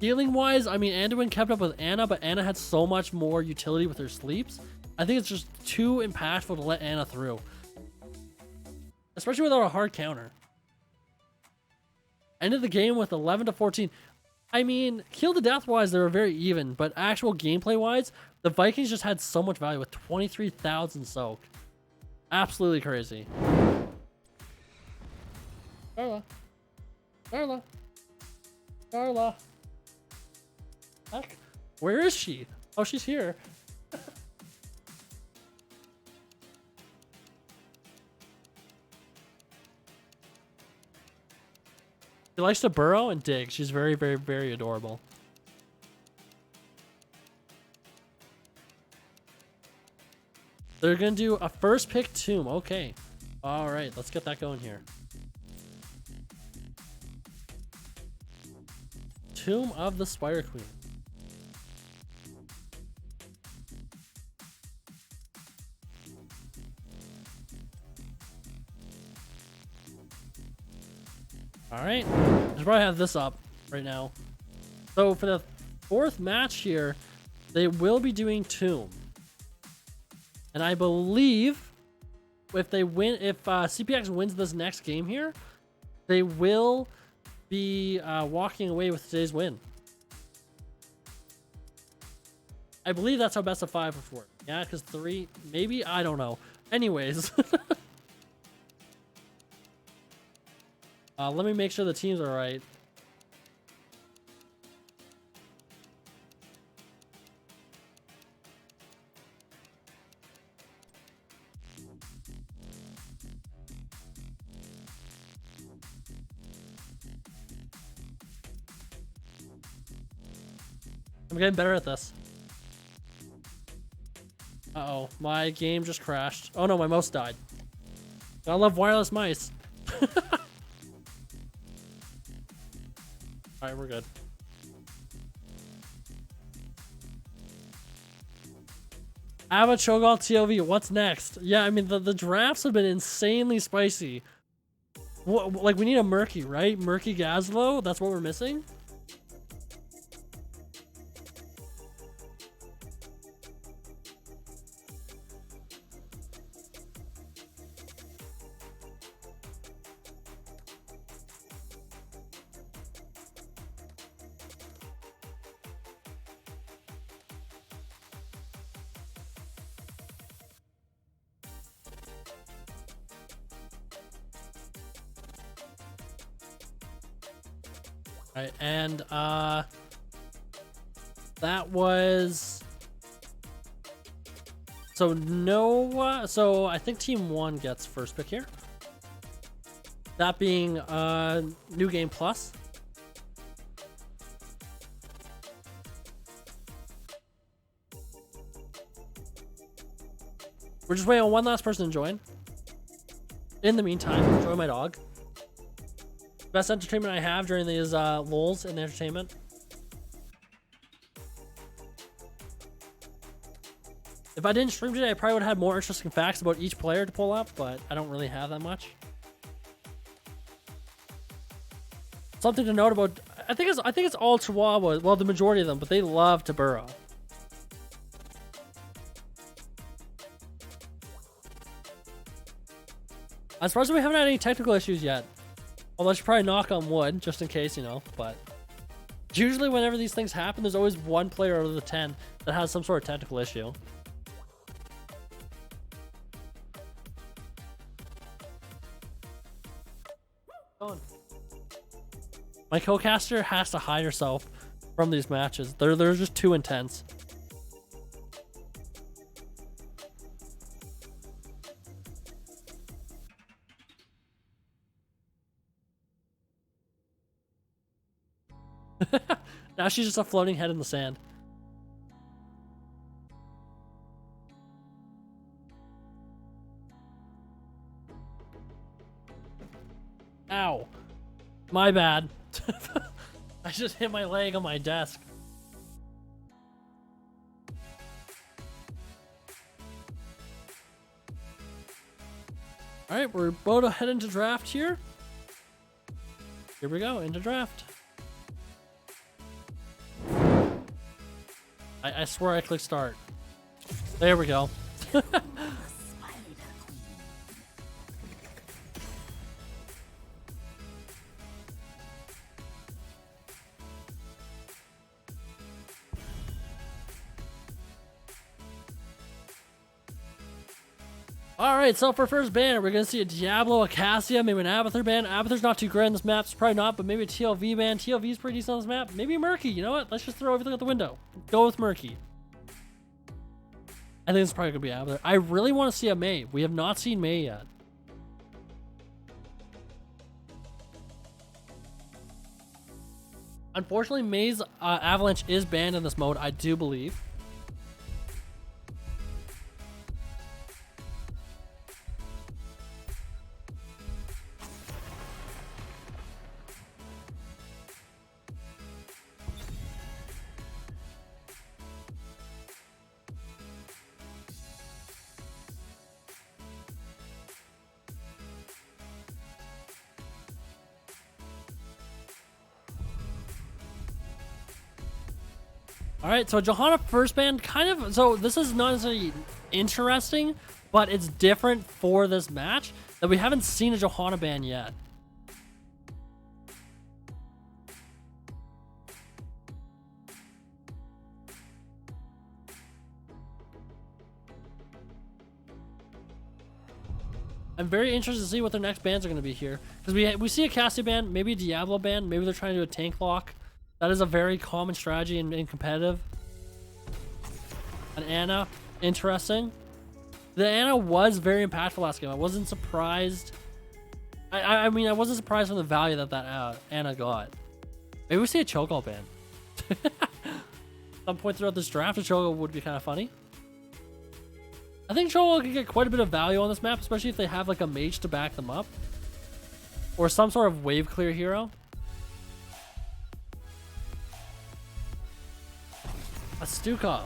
Healing wise, I mean, Anduin kept up with Ana, but Ana had so much more utility with her sleeps. I think it's just too impactful to let Ana through, especially without a hard counter. Ended the game with 11 to 14. I mean, kill to death wise, they were very even, but actual gameplay wise, the Vikings just had so much value with 23,000 soak. Absolutely crazy. Darla. Heck, where is she? Oh, she's here. She likes to burrow and dig. She's very, very, very adorable. They're going to do a first pick tomb. Okay. All right, let's get that going here. Tomb of the Spider Queen. All right, I should probably have this up right now. So for the 4th match here, they will be doing Tomb, and I believe if they win, if CPX wins this next game here, they will be walking away with today's win. I believe that's how best of 5 would work. Yeah, because 3, maybe, I don't know. Anyways. Let me make sure the teams are right. I'm getting better at this. Uh-oh, my game just crashed. Oh no, my mouse died. I love wireless mice. Alright, we're good. I have a Cho'Gall TLV. What's next? Yeah, I mean, the drafts have been insanely spicy. Like, we need a Murky, right? Murky Gazlo? That's what we're missing? Right, and that was so no. So I think Team 1 gets first pick here. That being New Game Plus. We're just waiting on one last person to join. In the meantime, enjoy my dog. Best entertainment I have during these lulls in entertainment. If I didn't stream today, I probably would have had more interesting facts about each player to pull up, but I don't really have that much. Something to note about, I think it's all Chihuahua, well, the majority of them, but they love to burrow. I'm surprised we haven't had any technical issues yet. Although I should probably knock on wood, just in case, you know, but usually whenever these things happen, there's always one player out of the 10 that has some sort of technical issue. My co-caster has to hide herself from these matches. They're just too intense. Now she's just a floating head in the sand. Ow. My bad. I just hit my leg on my desk. Alright, we're about to head into draft here. Here we go, into draft. I swear I clicked start. There we go. Alright, so for first banner, we're going to see a Diablo, Acacia, maybe an Abathur ban. Abathur's not too great on this map, so probably not, but maybe a TLV ban. TLV's pretty decent on this map. Maybe Murky, you know what? Let's just throw everything out the window. Go with Murky. I think it's probably going to be Abathur. I really want to see a Maiev. We have not seen Maiev yet. Unfortunately, Mai's Avalanche is banned in this mode, I do believe. All right, so Johanna first ban kind of, so this is not necessarily interesting, but it's different for this match that we haven't seen a Johanna ban yet. I'm very interested to see what their next bans are going to be here, because we see a Cassie ban, maybe a Diablo ban, maybe they're trying to do a tank lock. That is a very common strategy in competitive. An Ana, interesting. The Ana was very impactful last game. I wasn't surprised. I mean, I wasn't surprised from the value that Ana got. Maybe we see a chokehold ban. Some point throughout this draft, a chokehold would be kind of funny. I think chokehold can get quite a bit of value on this map, especially if they have like a mage to back them up, or some sort of wave clear hero. A Stukov.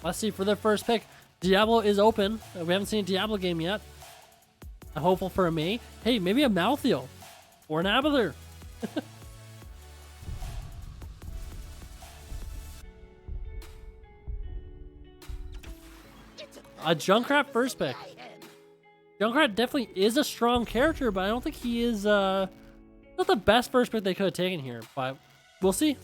Let's see, for their first pick, Diablo is open. We haven't seen a Diablo game yet. I'm hopeful for a May. Hey, maybe a Malthael or an Abathur. A Junkrat first pick. Junkrat definitely is a strong character, but I don't think he is not the best first pick they could have taken here, but we'll see.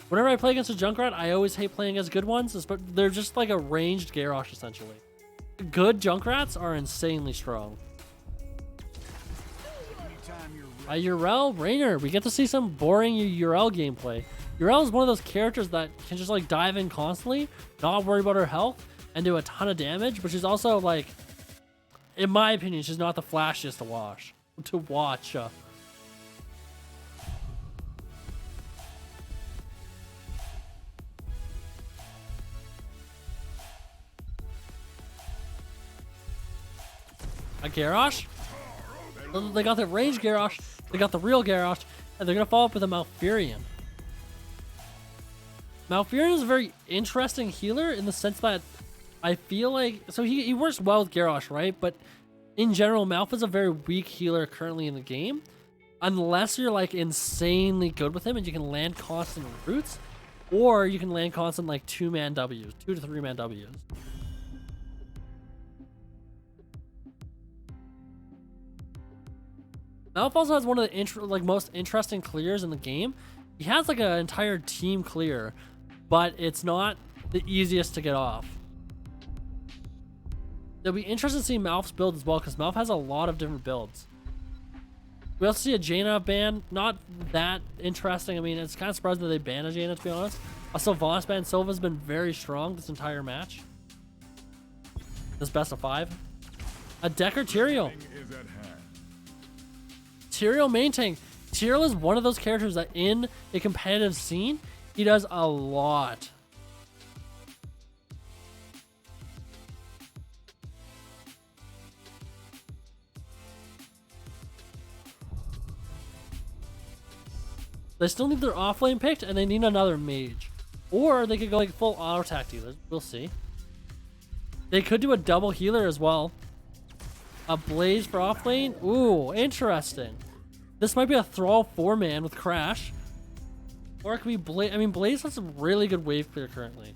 Whenever I play against a Junkrat, I always hate playing against good ones, but they're just like a ranged Garrosh, essentially. Good Junkrats are insanely strong. Urel, Rainer. We get to see some boring Urel gameplay. Urel is one of those characters that can just like dive in constantly, not worry about her health, and do a ton of damage, but she's also like, in my opinion, she's not the flashiest to watch. A Garrosh? They got the range Garrosh, they got the real Garrosh, and they're gonna follow up with a Malfurion. Malfurion is a very interesting healer in the sense that I feel like, so he works well with Garrosh, right? But in general, Malf is a very weak healer currently in the game, unless you're like insanely good with him and you can land constant roots, or you can land constant like 2-man Ws, 2 to 3-man Ws. Malf also has one of the most interesting clears in the game. He has like an entire team clear, but it's not the easiest to get off. It'll be interesting to see Malf's build as well, because Malf has a lot of different builds. We also see a Jaina ban, not that interesting. I mean, it's kind of surprising that they banned a Jaina, to be honest. A Sylvanas ban. Sylva's been very strong this entire match. This best of 5. A Deckard Tyrael. Tyrael main tank. Tyrael is one of those characters that in a competitive scene, he does a lot. They still need their offlane picked, and they need another mage. Or they could go like full auto attack dealers. We'll see. They could do a double healer as well. A Blaze for offlane. Ooh, interesting. This might be a Thrall 4-man with Crash. Or it could be Blaze. I mean, Blaze has some really good wave clear currently.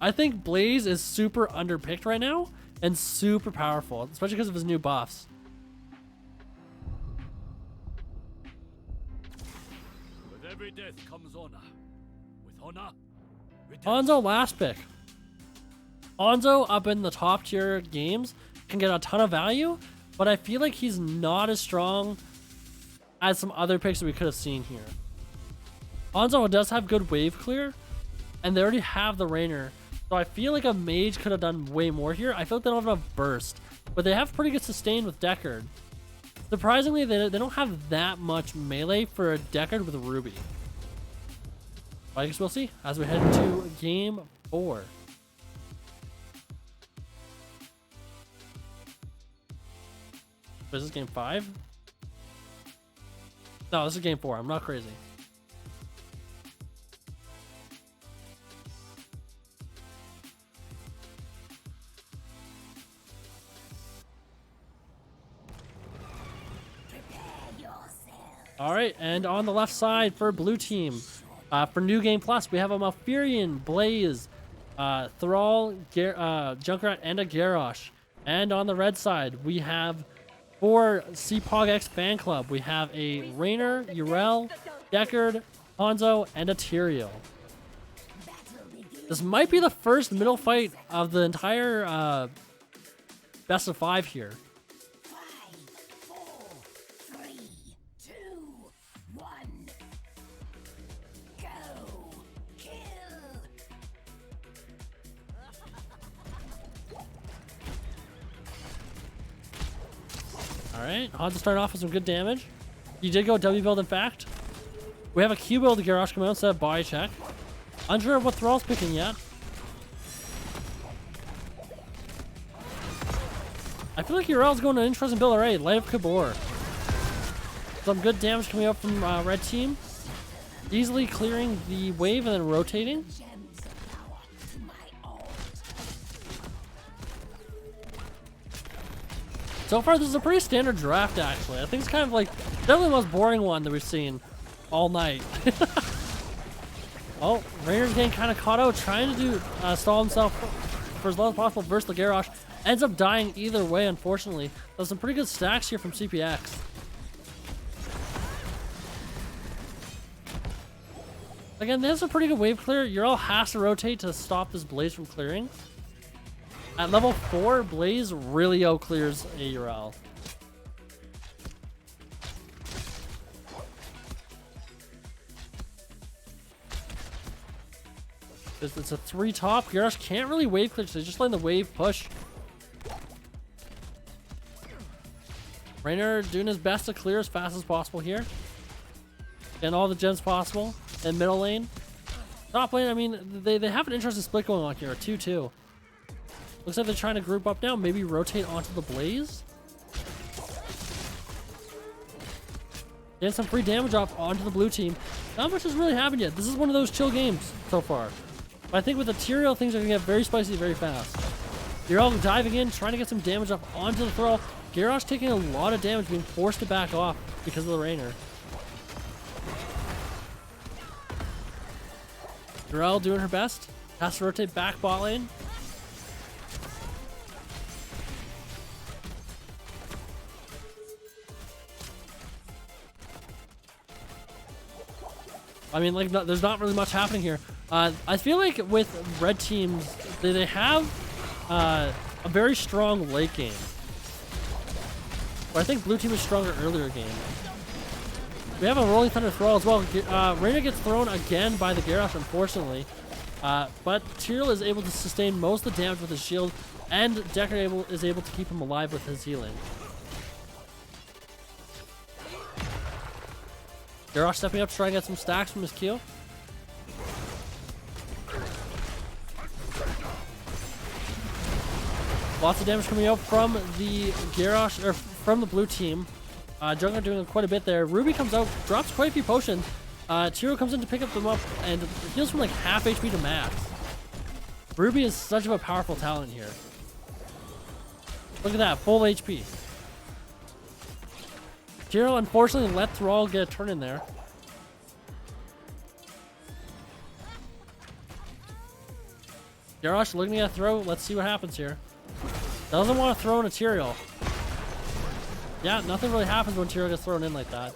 I think Blaze is super underpicked right now and super powerful, especially because of his new buffs. With every death comes honor. With honor, Hanzo last pick. Hanzo up in the top tier games can get a ton of value, but I feel like he's not as strong as some other picks that we could have seen here. Hanzo does have good wave clear, and they already have the Rainer, so I feel like a mage could have done way more here. I feel like they don't have enough burst, but they have pretty good sustain with Deckard. Surprisingly, they don't have that much melee for a Deckard with a Ruby. But I guess we'll see as we head into game 4. Is this game 5? No, this is game 4. I'm not crazy. All right, and on the left side for blue team, for New Game Plus, we have a Malfurion, Blaze, Thrall, Junkrat, and a Garrosh. And on the red side, we have for CPogX Fanclub, we have a Raynor, Yrel, Deckard, Hanzo, and a Tyrael. This might be the first middle fight of the entire best of 5 here. 5, 4, 3, 2, 1. Go. Kill. Alright, Hanzo started off with some good damage. He did go W build, in fact. We have a Q build to Garrosh come out instead of body check. Unsure of what Thrall's picking yet. I feel like Yrel's going to an interesting build already. Light of Kabor. Some good damage coming up from red team. Easily clearing the wave and then rotating. So far, this is a pretty standard draft, actually. I think it's kind of like definitely the most boring one that we've seen all night. Oh, Raynor's getting kind of caught out, trying to do stall himself for as long as possible versus the Garrosh. Ends up dying either way, unfortunately. There's some pretty good stacks here from CPX. Again, there's a pretty good wave clear. Yrel has to rotate to stop this Blaze from clearing. At level 4, Blaze really out-clears a Yrel. It's a 3 top. Garrosh can't really wave clear, so just letting the wave push. Raynor doing his best to clear as fast as possible here. Getting all the gems possible. In middle lane. Top lane, I mean, they have an interesting split going on here. 2-2. Looks like they're trying to group up now. Maybe rotate onto the Blaze. Getting some free damage off onto the blue team. Not much has really happened yet. This is one of those chill games so far. But I think with the Tyrael, things are going to get very spicy very fast. You're all diving in, trying to get some damage off onto the Thrall. Garrosh taking a lot of damage, being forced to back off because of the Raynor. Yrel doing her best. Has to rotate back bot lane. I mean, like, there's not really much happening here. I feel like with red teams, they have a very strong late game. But I think blue team is stronger earlier game. We have a Rolling Thunder Thrall as well. Raynor gets thrown again by the Garrosh, unfortunately. But Tyrael is able to sustain most of the damage with his shield, and Deckard is able to keep him alive with his healing. Garrosh stepping up to try and get some stacks from his Q. Lots of damage coming out from the Garrosh, or from the blue team. Junkrat doing quite a bit there. Ruby comes out, drops quite a few potions. Tyrael comes in to pick them up and heals from like half HP to max. Ruby is such of a powerful talent here. Look at that, full HP. Tyrael unfortunately let Thrall get a turn in there. Garrosh looking at a throw. Let's see what happens here. Doesn't want to throw in a Tyrael. Yeah, nothing really happens when Tyrael gets thrown in like that.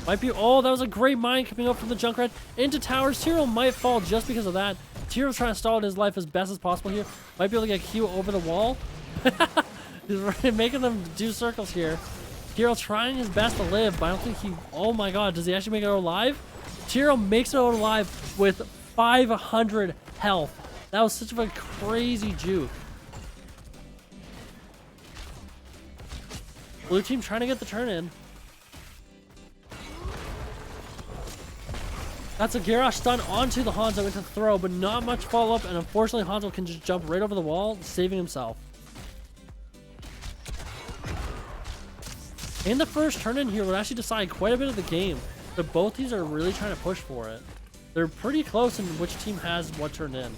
Might be... Oh, that was a great mine coming up from the Junkrat into towers. Tyrael might fall just because of that. Tyrell's trying to stall his life as best as possible here. Might be able to get Q over the wall. He's making them do circles here. Tyrael trying his best to live, but I don't think he... Oh my god, does he actually make it out alive? Tyrael makes it out alive with 500 health. That was such a crazy juke. Blue team trying to get the turn in. That's a Garrosh stun onto the Hanzo into throw, but not much follow-up, and unfortunately Hanzo can just jump right over the wall, saving himself. And the first turn in here would actually decide quite a bit of the game, but both teams are really trying to push for it. They're pretty close in which team has what turned in.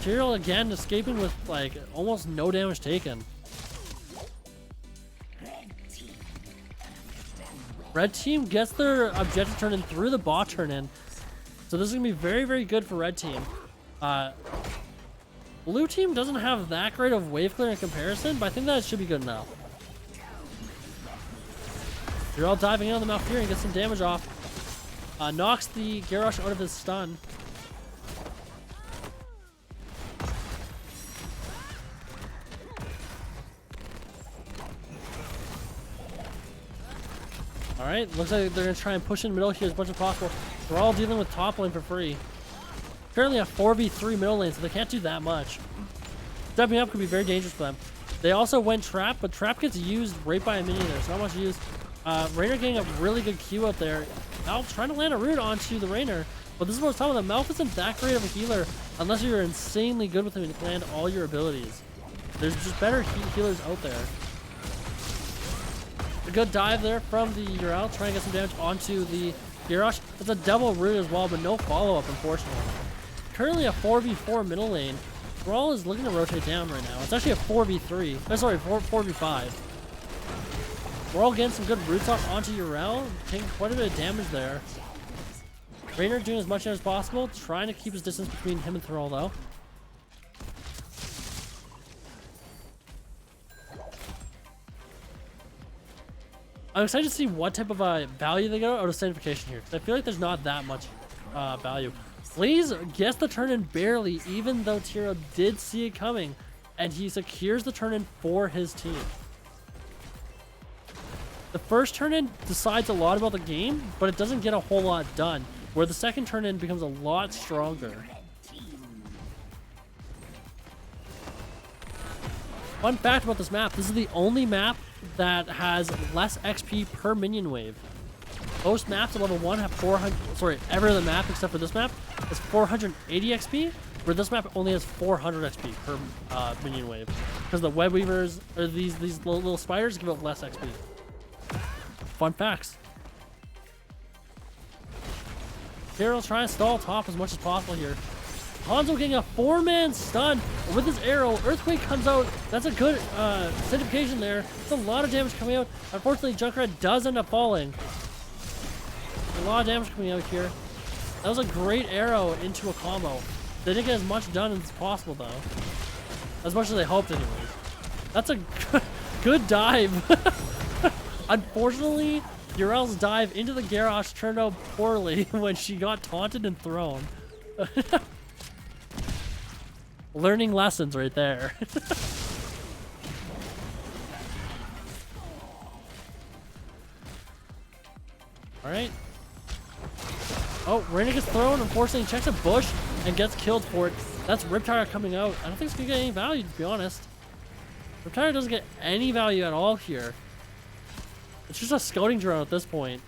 Tyrael again escaping with like almost no damage taken. Red team gets their objective turn in through the bot turn in. So this is going to be very, very good for red team. Blue team doesn't have that great of wave clear in comparison, but I think that should be good enough. You're all diving in on the Malfurion and get some damage off. Knocks the Garrosh out of his stun. Alright, looks like they're going to try and push in middle here as much as possible. They're all dealing with top lane for free. Currently a 4v3 middle lane, so they can't do that much. Stepping up could be very dangerous for them. They also went trap, but trap gets used right by a minion there, so not much use. Raynor getting a really good Q out there. Malf trying to land a root onto the Raynor, but this is what I was talking about. Malf isn't that great of a healer unless you're insanely good with him and you can land all your abilities. There's just better healers out there. A good dive there from the Yrel, trying to get some damage onto the Garrosh. It's a double root as well, but no follow-up, unfortunately. Currently a 4v4 middle lane. Thrall is looking to rotate down right now. It's actually a 4v3. Sorry, 4v5. We're all getting some good roots off onto Yrel, taking quite a bit of damage there. Raynor doing as much damage as possible, trying to keep his distance between him and Thrall though. I'm excited to see what type of value they get out of Sanctification here, because I feel like there's not that much value. Blaze gets the turn in barely, even though Tiro did see it coming, and he secures the turn in for his team. The first turn in decides a lot about the game, but it doesn't get a whole lot done, where the second turn in becomes a lot stronger. Fun fact about this map, this is the only map that has less XP per minion wave. Most maps at level 1 have 400, sorry, every other map except for this map has 480 XP, where this map only has 400 XP per minion wave. Because the web weavers, or these little spiders, give out less XP. Fun facts. Hero's trying to stall top as much as possible here. Hanzo getting a 4-man stun with his arrow. Earthquake comes out. That's a good Sanctification there. That's a lot of damage coming out. Unfortunately, Junkrat does end up falling. A lot of damage coming out here. That was a great arrow into a combo. They didn't get as much done as possible though. As much as they hoped anyways. That's a good dive. Unfortunately, Yrel's dive into the Garrosh turned out poorly when she got taunted and thrown. Learning lessons right there. Alright. Oh, Raynor gets thrown. Unfortunately, he checks a bush and gets killed for it. That's Riptire coming out. I don't think it's going to get any value, to be honest. Riptire doesn't get any value at all here. It's just a scouting drone at this point.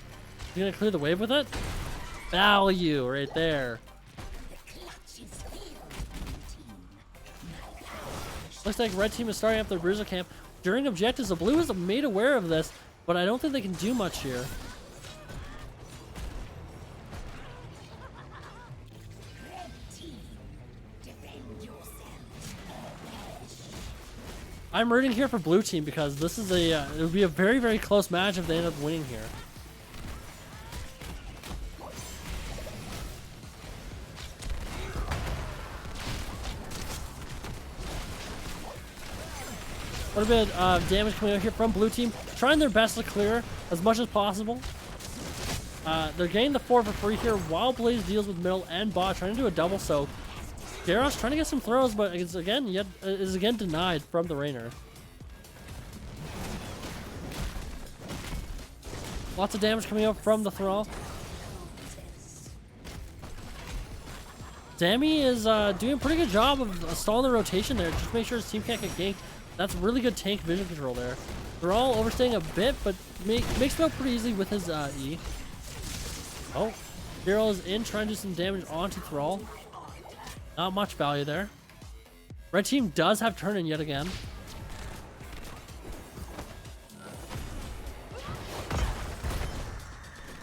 You going to clear the wave with it? Value right there. Looks like red team is starting up their bruiser camp. During objectives, the blue is made aware of this, but I don't think they can do much here. I'm rooting here for blue team because this is a it would be a very, very close match if they end up winning here. Quite a bit of damage coming out here from blue team, trying their best to clear as much as possible. They're getting the 4 for free here while Blaze deals with middle and bot, trying to do a double soak. Garrosh trying to get some throws, but it's again denied from the Raynor. Lots of damage coming out from the Thrall. Dammy is doing a pretty good job of stalling the rotation there, just to make sure his team can't get ganked. That's really good tank vision control there. They're all overstaying a bit, but makes it out pretty easy with his E. Oh, Hero is in, trying to do some damage onto Thrall. Not much value there. Red team does have turn in yet again.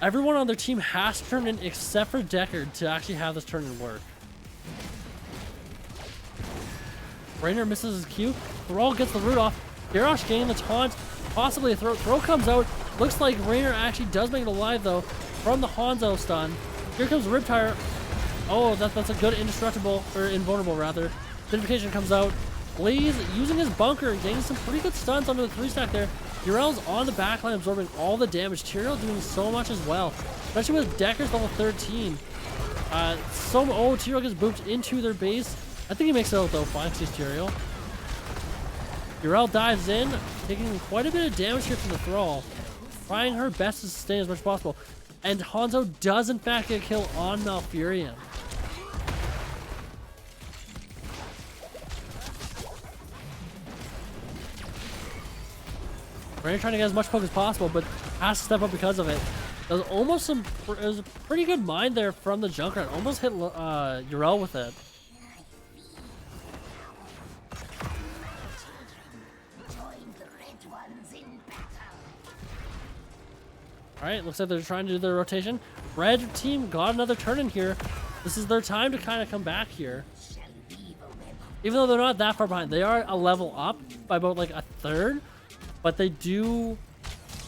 Everyone on their team has turned in except for Deckard to actually have this turn in work. Raynor misses his Q. Thrall gets the root off. Garrosh getting the taunt. possibly a throw. Throw comes out. Looks like Raynor actually does make it alive though from the Hanzo stun. Here comes Riptire. Oh, that's a good indestructible, or invulnerable rather. Certification comes out. Blaze using his bunker and getting some pretty good stuns onto the 3-stack there. Urel's on the backline absorbing all the damage. Tyrael doing so much as well, especially with Deckard's level 13. Tyrael gets booped into their base. I think he makes it out though, fine, sees Tyrael. Urel dives in, taking quite a bit of damage here from the Thrall, trying her best to sustain as much as possible. And Hanzo does in fact get a kill on Malfurion. Raynor trying to get as much poke as possible, but has to step up because of it. There's almost it was a pretty good mind there from the Junkrat. Almost hit Urel with it. Alright, looks like they're trying to do their rotation. Red team got another turn in here. This is their time to kind of come back here. Even though they're not that far behind. They are a level up by about like a third. But they do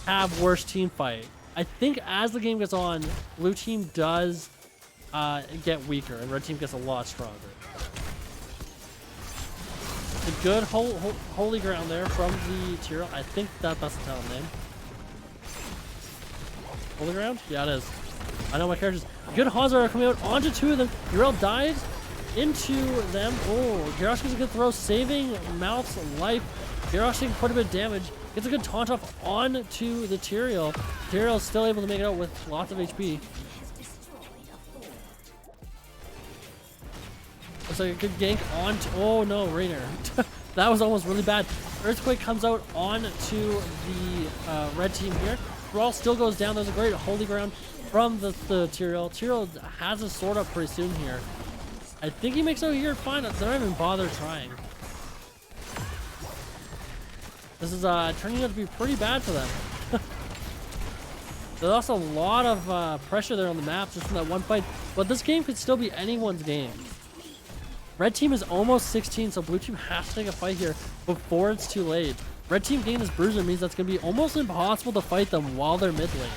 have worse team fight. I think as the game gets on, blue team does get weaker and red team gets a lot stronger. A good holy ground there from the Tyrael. I think that's the talent name. Holy ground? Yeah, it is. I know my characters. Good Hanzo are coming out onto two of them. Urel dives into them. Oh, Garrosh gets a good throw, saving Mouth's life. Garrosh taking quite a bit of damage. Gets a good taunt off onto the Tyrael. Tyrael's still able to make it out with lots of HP. Looks like a good gank onto... Oh no, Raynor. That was almost really bad. Earthquake comes out onto the red team here. Thrall still goes down. There's a great holy ground from the Tyrael. Tyrael has his sword up pretty soon here. I think he makes it out here fine. They're not even bother trying. This is turning out to be pretty bad for them. There's also a lot of pressure there on the map just from that one fight. But this game could still be anyone's game. Red team is almost 16, so blue team has to take a fight here before it's too late. Red team getting this bruiser means that's going to be almost impossible to fight them while they're mid lane.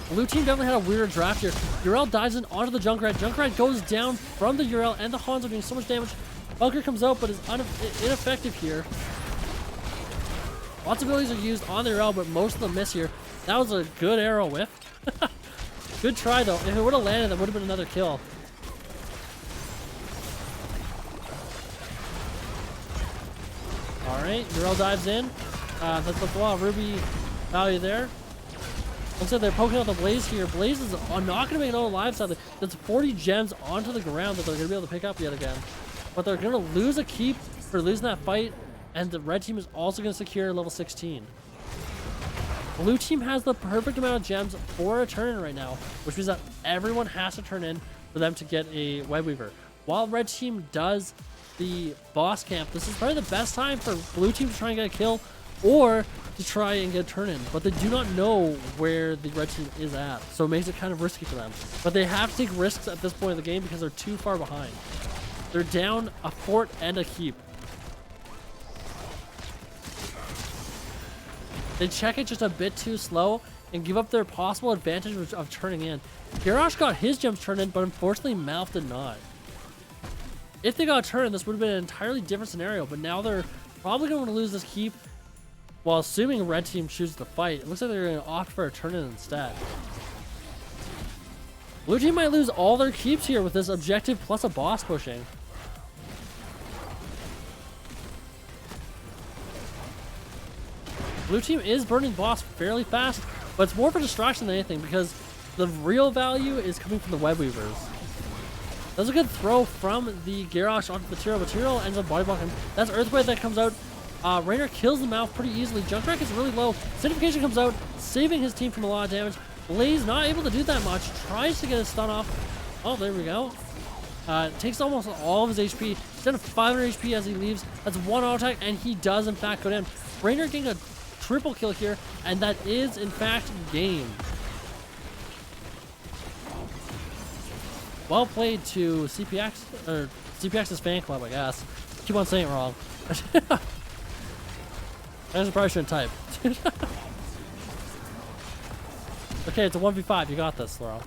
Blue team definitely had a weirder draft here. Urel dives in onto the Junkrat. Junkrat goes down from the Urel and the Hanzo doing so much damage. Bunker comes out but is ineffective here. Lots of abilities are used on the Urel, but most of them miss here. That was a good arrow whiff. Good try though. If it would have landed, that would have been another kill. Alright, Urel dives in. That's a lot of ruby value there. Looks like they're poking out the Blaze here. Blaze is not going to make it all alive, sadly. That's 40 gems onto the ground that they're going to be able to pick up yet again. But they're going to lose a keep for losing that fight, and the red team is also going to secure level 16. Blue team has the perfect amount of gems for a turn-in right now, which means that everyone has to turn in for them to get a Web Weaver. While red team does the boss camp, this is probably the best time for blue team to try and get a kill or to try and get a turn-in, but they do not know where the red team is at, so it makes it kind of risky for them. But they have to take risks at this point of the game because they're too far behind. They're down a fort and a keep. They check it just a bit too slow and give up their possible advantage of turning in. Garrosh got his gems turned in, but unfortunately Maiev did not. If they got a turn, this would have been an entirely different scenario, but now they're probably going to lose this keep while assuming red team chooses to fight. It looks like they're going to opt for a turn-in instead. Blue team might lose all their keeps here with this objective plus a boss pushing. Blue team is burning boss fairly fast, but it's more of a distraction than anything because the real value is coming from the Web Weavers. That's a good throw from the Garrosh onto the Tyrael, but Tyrael ends up body blocking. That's Earthquake that comes out. Raynor kills the Maiev pretty easily. Junkrat is really low. Certification comes out, saving his team from a lot of damage. Blaze not able to do that much. Tries to get a stun off. Oh, there we go. Takes almost all of his HP. He's down to 500 HP as he leaves. That's one auto attack, and he does in fact go down. Raynor getting a triple kill here, and that is in fact game. Well played to CPX, or CPogX Fanclub, I guess. Keep on saying it wrong. I probably shouldn't type. Okay, it's a 1v5. You got this, Laurel.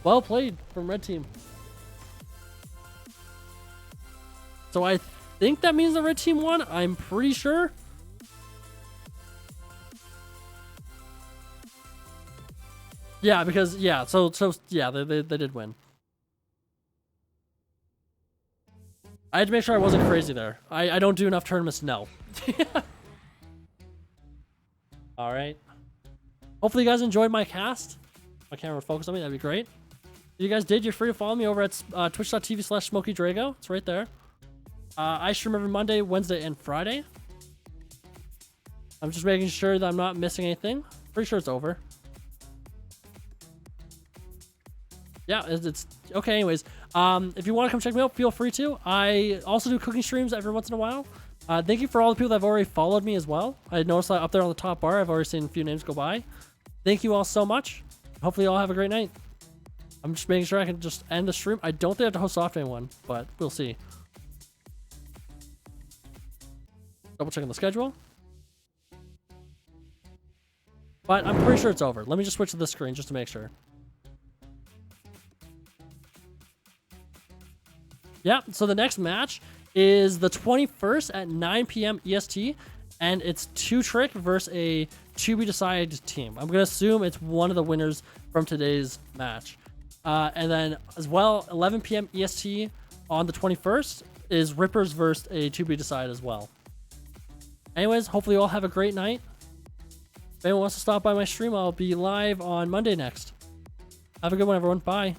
Well played from red team. So I think that means the red team won. I'm pretty sure. Yeah, because yeah, so yeah, they did win. I had to make sure I wasn't crazy there. I don't do enough tournaments to know. All right. Hopefully you guys enjoyed my cast. My camera would focus on me. That'd be great. If you guys did, you're free to follow me over at twitch.tv/SmokeyDrago. It's right there. I stream every Monday, Wednesday, and Friday. I'm just making sure that I'm not missing anything. Pretty sure it's over. Yeah, it's okay. Anyways, if you want to come check me out, feel free to. I also do cooking streams every once in a while. Thank you for all the people that have already followed me as well. I noticed that up there on the top bar, I've already seen a few names go by. Thank you all so much. Hopefully you all have a great night. I'm just making sure I can just end the stream. I don't think I have to host off anyone, but we'll see. Double checking the schedule. But I'm pretty sure it's over. Let me just switch to this screen just to make sure. Yeah, so the next match is the 21st at 9 p.m. EST, and it's 2Trick versus a to-be-decided team. I'm going to assume it's one of the winners from today's match. And then, as well, 11 p.m. EST on the 21st is Rippers versus a to-be-decided as well. Anyways, hopefully you all have a great night. If anyone wants to stop by my stream, I'll be live on Monday next. Have a good one, everyone. Bye.